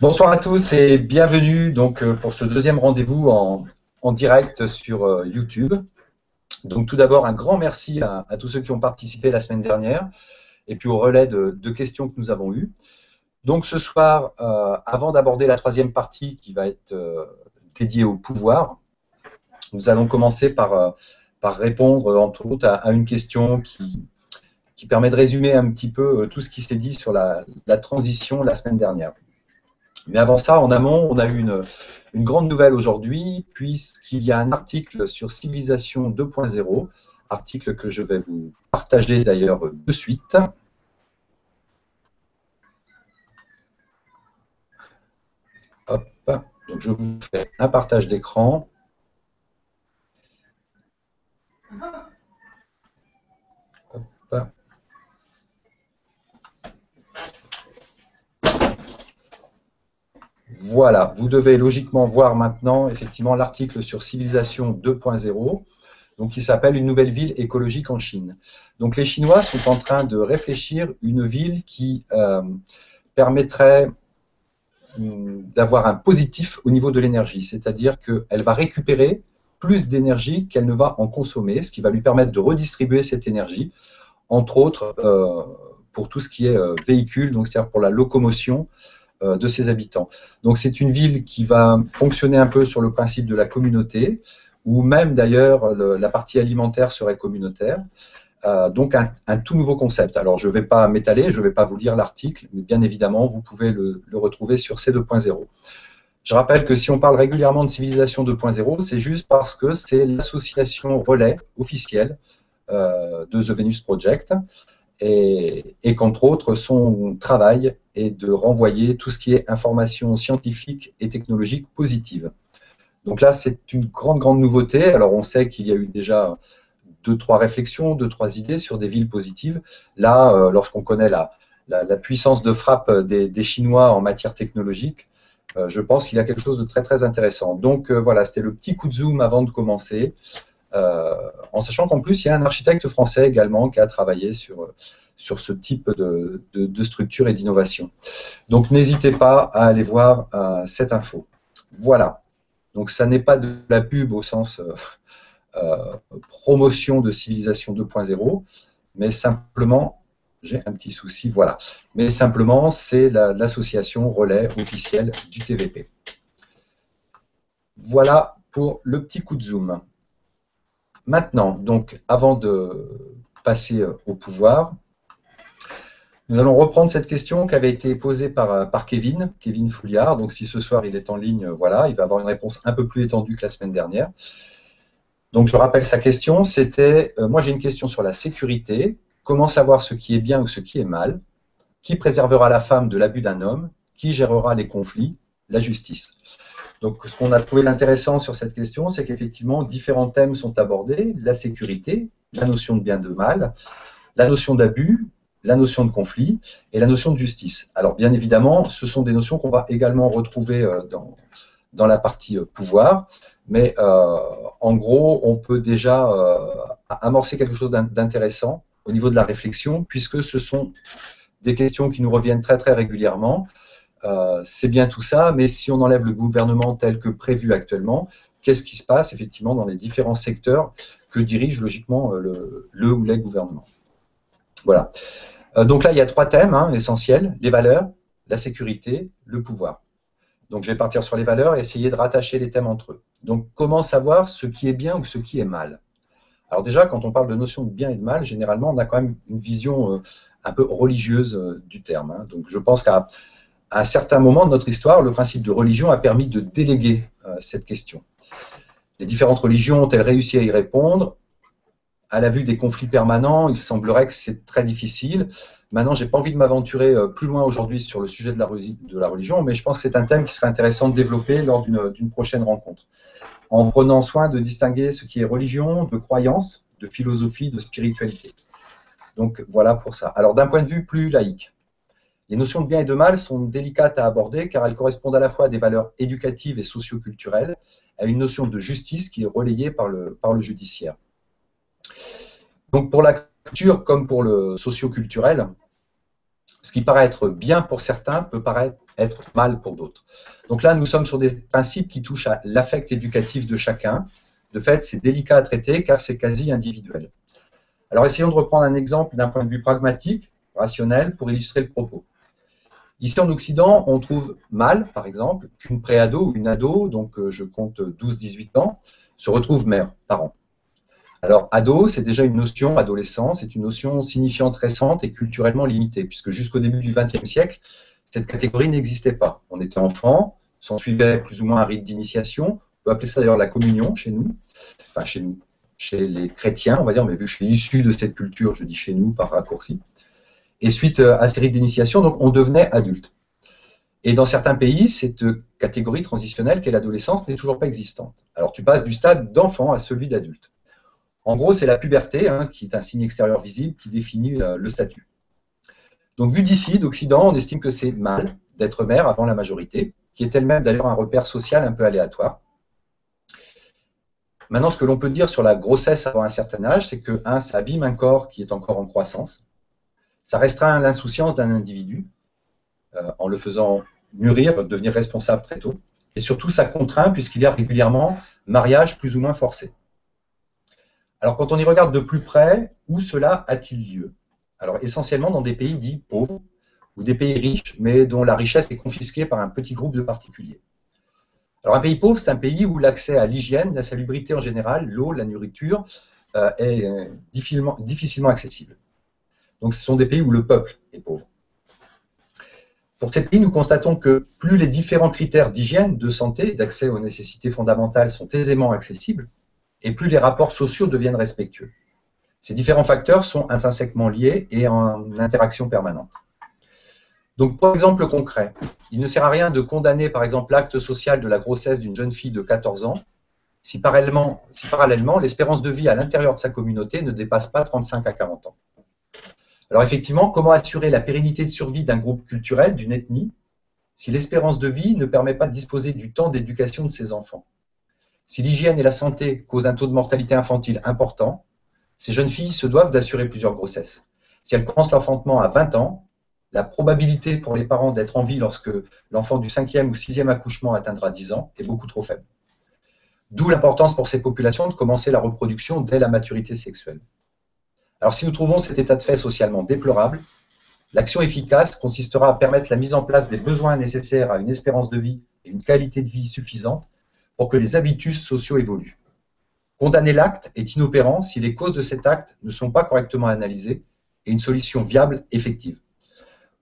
Bonsoir à tous et bienvenue donc pour ce deuxième rendez-vous en direct sur YouTube. Donc tout d'abord un grand merci à tous ceux qui ont participé la semaine dernière et puis au relais de questions que nous avons eues. Donc ce soir, avant d'aborder la troisième partie qui va être dédiée au pouvoir, nous allons commencer par répondre entre autres à une question qui permet de résumer un petit peu tout ce qui s'est dit sur la transition la semaine dernière. Mais avant ça, en amont, on a eu une grande nouvelle aujourd'hui, puisqu'il y a un article sur Civilisation 2.0, article que je vais vous partager d'ailleurs de suite. Hop, donc je vous fais un partage d'écran. Hop. Voilà, vous devez logiquement voir maintenant effectivement l'article sur Civilisation 2.0. Donc, qui s'appelle Une nouvelle ville écologique en Chine. Donc, les Chinois sont en train de réfléchir une ville qui permettrait d'avoir un positif au niveau de l'énergie, c'est-à-dire qu'elle va récupérer plus d'énergie qu'elle ne va en consommer, ce qui va lui permettre de redistribuer cette énergie, entre autres pour tout ce qui est véhicule, donc c'est-à-dire pour la locomotion de ses habitants. Donc, c'est une ville qui va fonctionner un peu sur le principe de la communauté, ou même d'ailleurs la partie alimentaire serait communautaire. Donc un tout nouveau concept. Alors je ne vais pas m'étaler, je ne vais pas vous lire l'article, mais bien évidemment vous pouvez le retrouver sur C2.0. Je rappelle que si on parle régulièrement de Civilisation 2.0, c'est juste parce que c'est l'association relais officielle de The Venus Project et qu'entre autres son travail est de renvoyer tout ce qui est information scientifique et technologique positive. Donc là, c'est une grande nouveauté. Alors, on sait qu'il y a eu déjà 2-3 réflexions, 2-3 idées sur des villes positives. Là, lorsqu'on connaît la puissance de frappe des Chinois en matière technologique, je pense qu'il y a quelque chose de très intéressant. Donc voilà, c'était le petit coup de zoom avant de commencer, en sachant qu'en plus, il y a un architecte français également qui a travaillé sur ce type de structure et d'innovation. Donc n'hésitez pas à aller voir cette info. Voilà. Donc ça n'est pas de la pub au sens promotion de Civilisation 2.0, mais simplement, j'ai un petit souci, voilà. Mais simplement, c'est l'association relais officielle du TVP. Voilà pour le petit coup de zoom. Maintenant, donc, avant de passer au pouvoir, nous allons reprendre cette question qui avait été posée par Kevin Fouliard. Donc, si ce soir il est en ligne, voilà, il va avoir une réponse un peu plus étendue que la semaine dernière. Donc, je rappelle sa question, c'était, moi j'ai une question sur la sécurité. Comment savoir ce qui est bien ou ce qui est mal? Qui préservera la femme de l'abus d'un homme? Qui gérera les conflits? La justice. Donc, ce qu'on a trouvé intéressant sur cette question, c'est qu'effectivement, différents thèmes sont abordés. La sécurité, la notion de bien et de mal, la notion d'abus, la notion de conflit et la notion de justice. Alors, bien évidemment, ce sont des notions qu'on va également retrouver dans la partie pouvoir. Mais en gros, on peut déjà amorcer quelque chose d'intéressant au niveau de la réflexion, puisque ce sont des questions qui nous reviennent très régulièrement. C'est bien tout ça, mais si on enlève le gouvernement tel que prévu actuellement, qu'est-ce qui se passe effectivement dans les différents secteurs que dirige logiquement le ou les gouvernements? Voilà. Donc là, il y a 3 thèmes essentiels, les valeurs, la sécurité, le pouvoir. Donc, je vais partir sur les valeurs et essayer de rattacher les thèmes entre eux. Donc, comment savoir ce qui est bien ou ce qui est mal? Alors déjà, quand on parle de notion de bien et de mal, généralement, on a quand même une vision un peu religieuse du terme. Donc, je pense qu'à un certain moment de notre histoire, le principe de religion a permis de déléguer cette question. Les différentes religions ont-elles réussi à y répondre? À la vue des conflits permanents, il semblerait que c'est très difficile. Maintenant, je n'ai pas envie de m'aventurer plus loin aujourd'hui sur le sujet de la religion, mais je pense que c'est un thème qui serait intéressant de développer lors d'une prochaine rencontre, en prenant soin de distinguer ce qui est religion, de croyance, de philosophie, de spiritualité. Donc voilà pour ça. Alors d'un point de vue plus laïque, les notions de bien et de mal sont délicates à aborder car elles correspondent à la fois à des valeurs éducatives et socio-culturelles, à une notion de justice qui est relayée par le judiciaire. Donc pour la culture comme pour le socio-culturel, ce qui paraît être bien pour certains peut paraître être mal pour d'autres. Donc là, nous sommes sur des principes qui touchent à l'affect éducatif de chacun. De fait, c'est délicat à traiter car c'est quasi individuel. Alors essayons de reprendre un exemple d'un point de vue pragmatique, rationnel, pour illustrer le propos. Ici en Occident, on trouve mal, par exemple, qu'une préado ou une ado, donc je compte 12-18 ans, se retrouve mère, parent. Alors ado, c'est déjà une notion, adolescent, c'est une notion signifiante récente et culturellement limitée, puisque jusqu'au début du XXe siècle, cette catégorie n'existait pas. On était enfant, s'en suivait plus ou moins un rite d'initiation, on peut appeler ça d'ailleurs la communion chez nous, enfin chez nous, chez les chrétiens, on va dire, mais vu que je suis issu de cette culture, je dis chez nous par raccourci. Et suite à ces rites d'initiation, donc on devenait adulte. Et dans certains pays, cette catégorie transitionnelle qu'est l'adolescence n'est toujours pas existante. Alors tu passes du stade d'enfant à celui d'adulte. En gros, c'est la puberté, hein, qui est un signe extérieur visible qui définit le statut. Donc vu d'ici, d'Occident, on estime que c'est mal d'être mère avant la majorité, qui est elle-même d'ailleurs un repère social un peu aléatoire. Maintenant, ce que l'on peut dire sur la grossesse avant un certain âge, c'est que, un, ça abîme un corps qui est encore en croissance. Ça restreint l'insouciance d'un individu en le faisant mûrir, devenir responsable très tôt. Et surtout, ça contraint puisqu'il y a régulièrement mariage plus ou moins forcé. Alors, quand on y regarde de plus près, où cela a-t-il lieu? Alors, essentiellement dans des pays dits pauvres ou des pays riches, mais dont la richesse est confisquée par un petit groupe de particuliers. Alors, un pays pauvre, c'est un pays où l'accès à l'hygiène, la salubrité en général, l'eau, la nourriture, est difficilement accessible. Donc ce sont des pays où le peuple est pauvre. Pour ces pays, nous constatons que plus les différents critères d'hygiène, de santé, d'accès aux nécessités fondamentales sont aisément accessibles, et plus les rapports sociaux deviennent respectueux. Ces différents facteurs sont intrinsèquement liés et en interaction permanente. Donc, pour exemple concret, il ne sert à rien de condamner, par exemple, l'acte social de la grossesse d'une jeune fille de 14 ans si parallèlement l'espérance de vie à l'intérieur de sa communauté ne dépasse pas 35 à 40 ans. Alors effectivement, comment assurer la pérennité de survie d'un groupe culturel, d'une ethnie, si l'espérance de vie ne permet pas de disposer du temps d'éducation de ses enfants? Si l'hygiène et la santé causent un taux de mortalité infantile important, ces jeunes filles se doivent d'assurer plusieurs grossesses. Si elles commencent l'enfantement à 20 ans, la probabilité pour les parents d'être en vie lorsque l'enfant du 5e ou 6e accouchement atteindra 10 ans est beaucoup trop faible. D'où l'importance pour ces populations de commencer la reproduction dès la maturité sexuelle. Alors si nous trouvons cet état de fait socialement déplorable, l'action efficace consistera à permettre la mise en place des besoins nécessaires à une espérance de vie et une qualité de vie suffisante pour que les habitus sociaux évoluent. Condamner l'acte est inopérant si les causes de cet acte ne sont pas correctement analysées et une solution viable effective.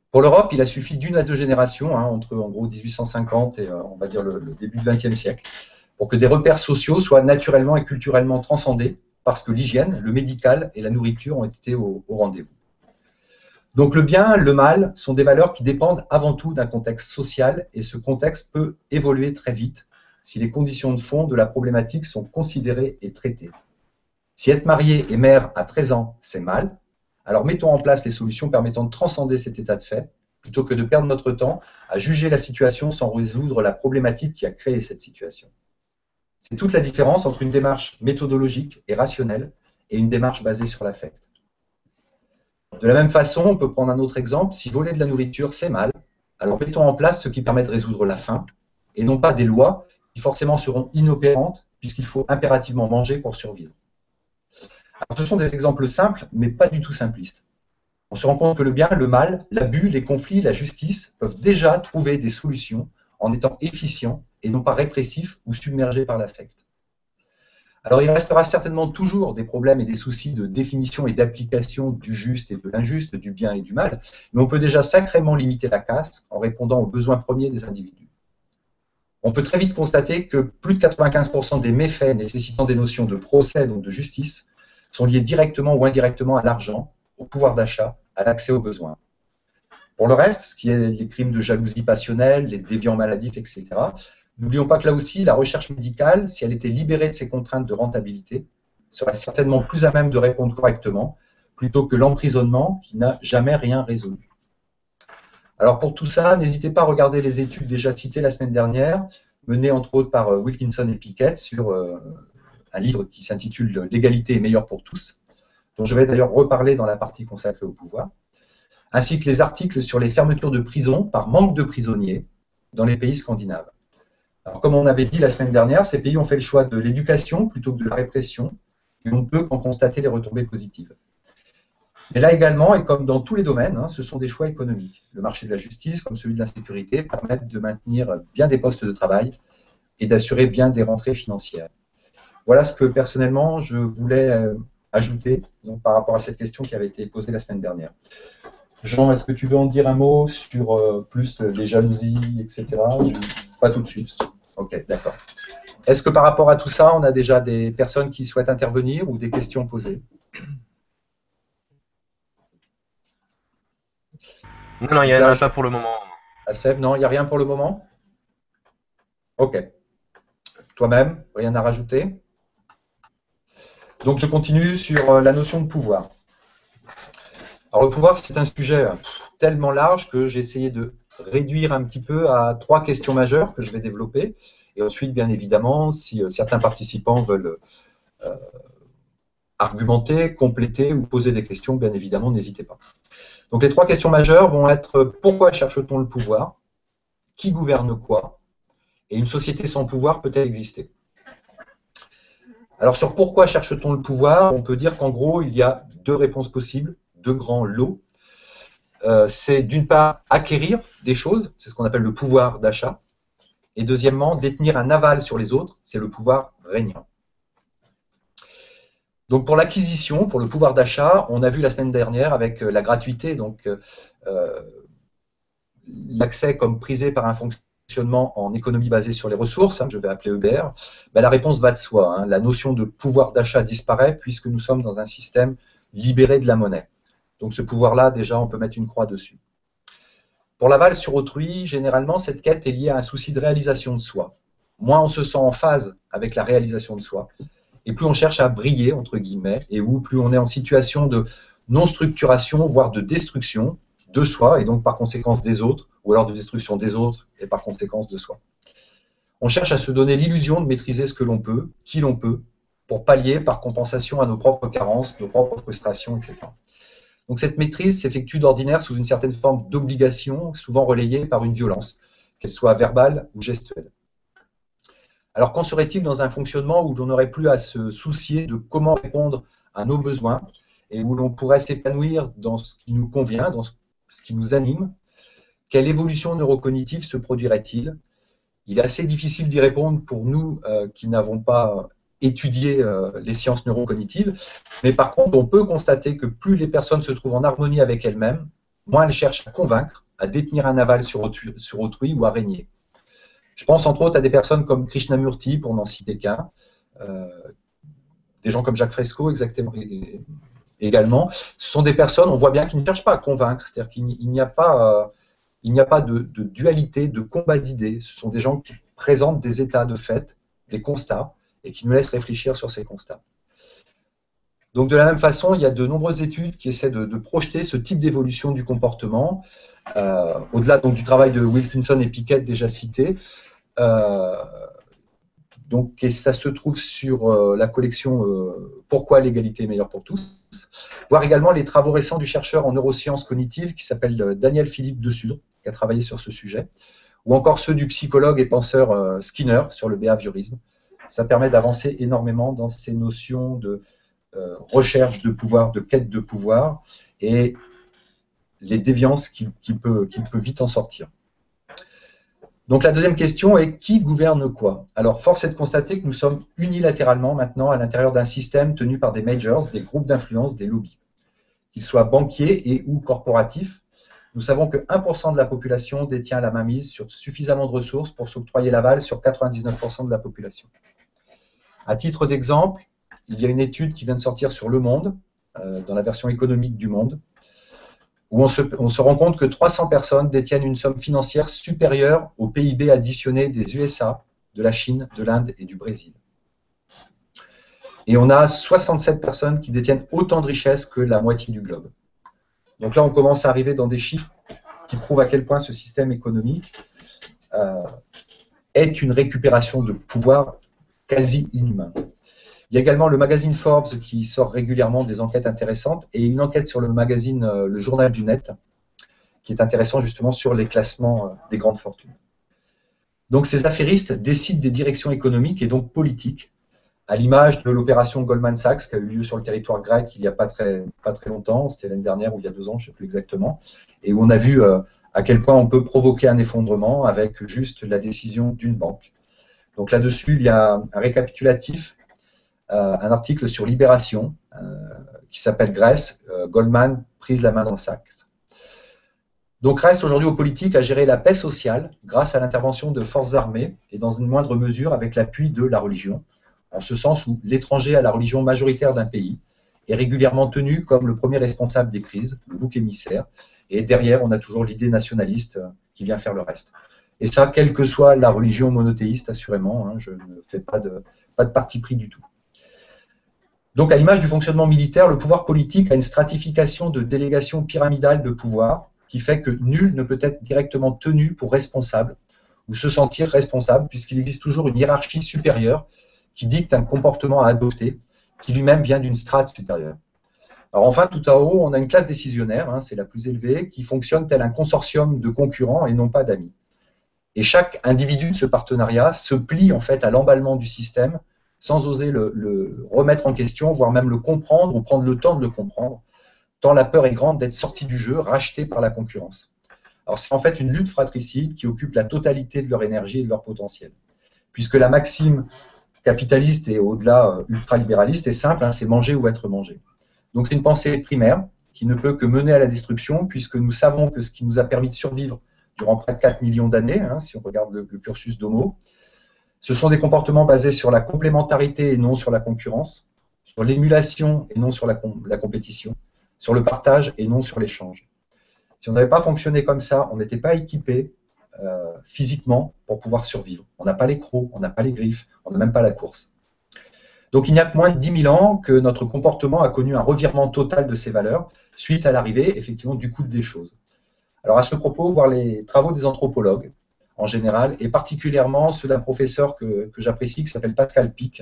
Pour l'Europe, il a suffi d'une à deux générations, entre en gros 1850 et on va dire le début du XXe siècle, pour que des repères sociaux soient naturellement et culturellement transcendés parce que l'hygiène, le médical et la nourriture ont été au rendez-vous. Donc le bien, le mal sont des valeurs qui dépendent avant tout d'un contexte social et ce contexte peut évoluer très vite si les conditions de fond de la problématique sont considérées et traitées. Si être marié et mère à 13 ans, c'est mal, alors mettons en place les solutions permettant de transcender cet état de fait plutôt que de perdre notre temps à juger la situation sans résoudre la problématique qui a créé cette situation. C'est toute la différence entre une démarche méthodologique et rationnelle et une démarche basée sur l'affect. De la même façon, on peut prendre un autre exemple. Si voler de la nourriture, c'est mal, alors mettons en place ce qui permet de résoudre la faim et non pas des lois qui forcément seront inopérantes puisqu'il faut impérativement manger pour survivre. Alors, ce sont des exemples simples, mais pas du tout simplistes. On se rend compte que le bien, le mal, l'abus, les conflits, la justice peuvent déjà trouver des solutions en étant efficients et non pas répressifs ou submergés par l'affect. Alors il restera certainement toujours des problèmes et des soucis de définition et d'application du juste et de l'injuste, du bien et du mal, mais on peut déjà sacrément limiter la casse en répondant aux besoins premiers des individus. On peut très vite constater que plus de 95% des méfaits nécessitant des notions de procès, donc de justice, sont liés directement ou indirectement à l'argent, au pouvoir d'achat, à l'accès aux besoins. Pour le reste, ce qui est les crimes de jalousie passionnelle, les déviants maladifs, etc., n'oublions pas que là aussi, la recherche médicale, si elle était libérée de ses contraintes de rentabilité, serait certainement plus à même de répondre correctement, plutôt que l'emprisonnement qui n'a jamais rien résolu. Alors pour tout ça, n'hésitez pas à regarder les études déjà citées la semaine dernière, menées entre autres par Wilkinson et Pickett sur un livre qui s'intitule « L'égalité est meilleure pour tous », dont je vais d'ailleurs reparler dans la partie consacrée au pouvoir. ainsi que les articles sur les fermetures de prisons par manque de prisonniers dans les pays scandinaves. Alors, comme on avait dit la semaine dernière, ces pays ont fait le choix de l'éducation plutôt que de la répression, et on ne peut qu'en constater les retombées positives. Mais là également, et comme dans tous les domaines, ce sont des choix économiques. Le marché de la justice, comme celui de l'insécurité, permettent de maintenir bien des postes de travail et d'assurer bien des rentrées financières. Voilà ce que personnellement je voulais ajouter donc, par rapport à cette question qui avait été posée la semaine dernière. Jean, est-ce que tu veux en dire un mot sur plus les jalousies, etc. Pas tout de suite. Ok, d'accord. Est-ce que par rapport à tout ça, on a déjà des personnes qui souhaitent intervenir ou des questions posées? Non, il n'y en a pas pour le moment. Asseb, non, il n'y a rien pour le moment? Ok. Toi-même, rien à rajouter? Donc je continue sur la notion de pouvoir. Alors le pouvoir, c'est un sujet tellement large que j'ai essayé de réduire un petit peu à 3 questions majeures que je vais développer. Et ensuite, bien évidemment, si certains participants veulent argumenter, compléter ou poser des questions, bien évidemment, n'hésitez pas. Donc les 3 questions majeures vont être pourquoi cherche-t-on le pouvoir? Qui gouverne quoi? Et une société sans pouvoir peut-elle exister? Alors sur pourquoi cherche-t-on le pouvoir, on peut dire qu'en gros, il y a 2 réponses possibles, 2 grands lots. C'est d'une part acquérir des choses, c'est ce qu'on appelle le pouvoir d'achat, et deuxièmement, détenir un aval sur les autres, c'est le pouvoir régnant. Donc pour l'acquisition, pour le pouvoir d'achat, on a vu la semaine dernière avec la gratuité, donc l'accès comme prisé par un fonctionnement en économie basée sur les ressources, je vais appeler EBR, ben la réponse va de soi. La notion de pouvoir d'achat disparaît puisque nous sommes dans un système libéré de la monnaie. Donc ce pouvoir-là, déjà, on peut mettre une croix dessus. Pour l'aval sur autrui, généralement, cette quête est liée à un souci de réalisation de soi. Moins on se sent en phase avec la réalisation de soi, et plus on cherche à briller, entre guillemets, et plus on est en situation de non-structuration, voire de destruction de soi, et donc par conséquence des autres, ou alors de destruction des autres, et par conséquence de soi. On cherche à se donner l'illusion de maîtriser ce que l'on peut, qui l'on peut, pour pallier par compensation à nos propres carences, nos propres frustrations, etc. Donc cette maîtrise s'effectue d'ordinaire sous une certaine forme d'obligation, souvent relayée par une violence, qu'elle soit verbale ou gestuelle. Alors qu'en serait-il dans un fonctionnement où l'on n'aurait plus à se soucier de comment répondre à nos besoins et où l'on pourrait s'épanouir dans ce qui nous convient, dans ce qui nous anime? Quelle évolution neurocognitive se produirait-il? Il est assez difficile d'y répondre pour nous qui n'avons pas étudié les sciences neurocognitives, mais par contre, on peut constater que plus les personnes se trouvent en harmonie avec elles-mêmes, moins elles cherchent à convaincre, à détenir un aval sur autrui ou à régner. Je pense entre autres à des personnes comme Krishnamurti, pour n'en citer qu'un, des gens comme Jacques Fresco exactement, également. Ce sont des personnes, on voit bien, qui ne cherchent pas à convaincre, c'est-à-dire qu'il n'y a pas de dualité, de combat d'idées. Ce sont des gens qui présentent des états de fait, des constats, et qui nous laissent réfléchir sur ces constats. Donc de la même façon, il y a de nombreuses études qui essaient de projeter ce type d'évolution du comportement, au-delà donc du travail de Wilkinson et Pickett déjà cité. Donc, et ça se trouve sur la collection Pourquoi l'égalité est meilleure pour tous, voir également les travaux récents du chercheur en neurosciences cognitives qui s'appelle Daniel Philippe Desudre, qui a travaillé sur ce sujet, ou encore ceux du psychologue et penseur Skinner sur le behaviorisme. Ça permet d'avancer énormément dans ces notions de recherche de pouvoir, de quête de pouvoir, et les déviances qu'il peut vite en sortir. Donc la deuxième question est qui gouverne quoi? Alors force est de constater que nous sommes unilatéralement maintenant à l'intérieur d'un système tenu par des majors, des groupes d'influence, des lobbies. Qu'ils soient banquiers et ou corporatifs, nous savons que 1% de la population détient la mainmise sur suffisamment de ressources pour s'octroyer l'aval sur 99% de la population. À titre d'exemple, il y a une étude qui vient de sortir sur Le Monde, dans la version économique du Monde, où on se rend compte que 300 personnes détiennent une somme financière supérieure au PIB additionné des USA, de la Chine, de l'Inde et du Brésil. Et on a 67 personnes qui détiennent autant de richesses que la moitié du globe. Donc là, on commence à arriver dans des chiffres qui prouvent à quel point ce système économique est une récupération de pouvoir quasi inhumain. Il y a également le magazine Forbes qui sort régulièrement des enquêtes intéressantes et une enquête sur le magazine Le Journal du Net qui est intéressant justement sur les classements des grandes fortunes. Donc ces affairistes décident des directions économiques et donc politiques, à l'image de l'opération Goldman Sachs qui a eu lieu sur le territoire grec il n'y a pas très longtemps, c'était l'année dernière ou il y a 2 ans, je ne sais plus exactement, et où on a vu à quel point on peut provoquer un effondrement avec juste la décision d'une banque. Donc là-dessus, il y a un récapitulatif, un article sur Libération qui s'appelle Grèce, Goldman prise la main dans le sac. Donc reste aujourd'hui aux politiques à gérer la paix sociale grâce à l'intervention de forces armées et dans une moindre mesure avec l'appui de la religion, en ce sens où l'étranger à la religion majoritaire d'un pays est régulièrement tenu comme le premier responsable des crises, le bouc émissaire, et derrière on a toujours l'idée nationaliste qui vient faire le reste. Et ça, quelle que soit la religion monothéiste, assurément, je ne fais pas de parti pris du tout. Donc à l'image du fonctionnement militaire, le pouvoir politique a une stratification de délégation pyramidale de pouvoir qui fait que nul ne peut être directement tenu pour responsable ou se sentir responsable puisqu'il existe toujours une hiérarchie supérieure qui dicte un comportement à adopter qui lui-même vient d'une strate supérieure. Alors enfin, tout à haut, on a une classe décisionnaire, c'est la plus élevée, qui fonctionne tel un consortium de concurrents et non pas d'amis. Et chaque individu de ce partenariat se plie en fait à l'emballement du système sans oser le remettre en question, voire même le comprendre ou prendre le temps de le comprendre, tant la peur est grande d'être sorti du jeu, racheté par la concurrence. Alors c'est en fait une lutte fratricide qui occupe la totalité de leur énergie et de leur potentiel. Puisque la maxime capitaliste et au-delà ultralibéraliste est simple, c'est manger ou être mangé. Donc c'est une pensée primaire qui ne peut que mener à la destruction, puisque nous savons que ce qui nous a permis de survivre durant près de 4 millions d'années, si on regarde le cursus d'Homo, ce sont des comportements basés sur la complémentarité et non sur la concurrence, sur l'émulation et non sur la compétition, sur le partage et non sur l'échange. Si on n'avait pas fonctionné comme ça, on n'était pas équipé physiquement pour pouvoir survivre. On n'a pas les crocs, on n'a pas les griffes, on n'a même pas la course. Donc il n'y a que moins de 10 000 ans que notre comportement a connu un revirement total de ses valeurs suite à l'arrivée effectivement du coût des choses. Alors à ce propos, voir les travaux des anthropologues en général et particulièrement ceux d'un professeur que j'apprécie qui s'appelle Pascal Pic,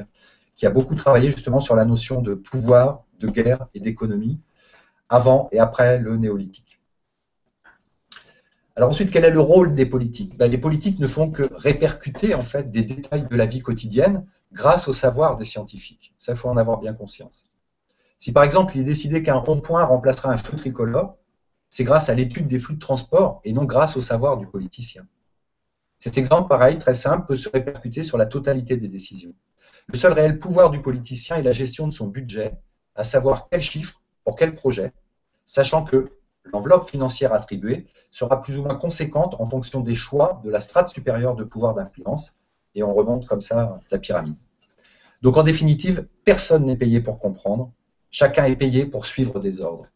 qui a beaucoup travaillé justement sur la notion de pouvoir, de guerre et d'économie avant et après le néolithique. Alors ensuite, quel est le rôle des politiques? Les politiques ne font que répercuter en fait des détails de la vie quotidienne grâce au savoir des scientifiques. Ça, il faut en avoir bien conscience. Si par exemple, il est décidé qu'un rond-point remplacera un feu tricolore, c'est grâce à l'étude des flux de transport et non grâce au savoir du politicien. Cet exemple, pareil, très simple, peut se répercuter sur la totalité des décisions. Le seul réel pouvoir du politicien est la gestion de son budget, à savoir quel chiffre pour quel projet, sachant que l'enveloppe financière attribuée sera plus ou moins conséquente en fonction des choix de la strate supérieure de pouvoir d'influence, et on remonte comme ça la pyramide. Donc en définitive, personne n'est payé pour comprendre, chacun est payé pour suivre des ordres.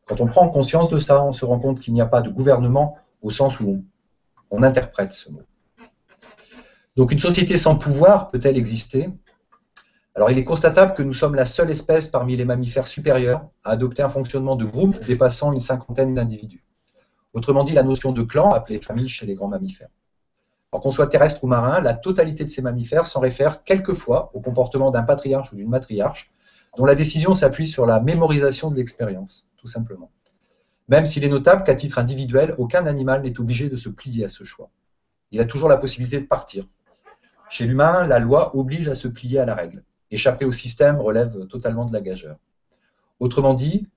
Quand on prend conscience de ça, on se rend compte qu'il n'y a pas de gouvernement au sens où on interprète ce mot. Donc une société sans pouvoir peut-elle exister? Alors il est constatable que nous sommes la seule espèce parmi les mammifères supérieurs à adopter un fonctionnement de groupe dépassant une 50aine d'individus. Autrement dit, la notion de clan, appelée famille chez les grands mammifères. Alors qu'on soit terrestre ou marin, la totalité de ces mammifères s'en réfère quelquefois au comportement d'un patriarche ou d'une matriarche, dont la décision s'appuie sur la mémorisation de l'expérience, tout simplement. Même s'il est notable qu'à titre individuel, aucun animal n'est obligé de se plier à ce choix. Il a toujours la possibilité de partir. Chez l'humain, la loi oblige à se plier à la règle. Échapper au système relève totalement de la gageure. Autrement dit,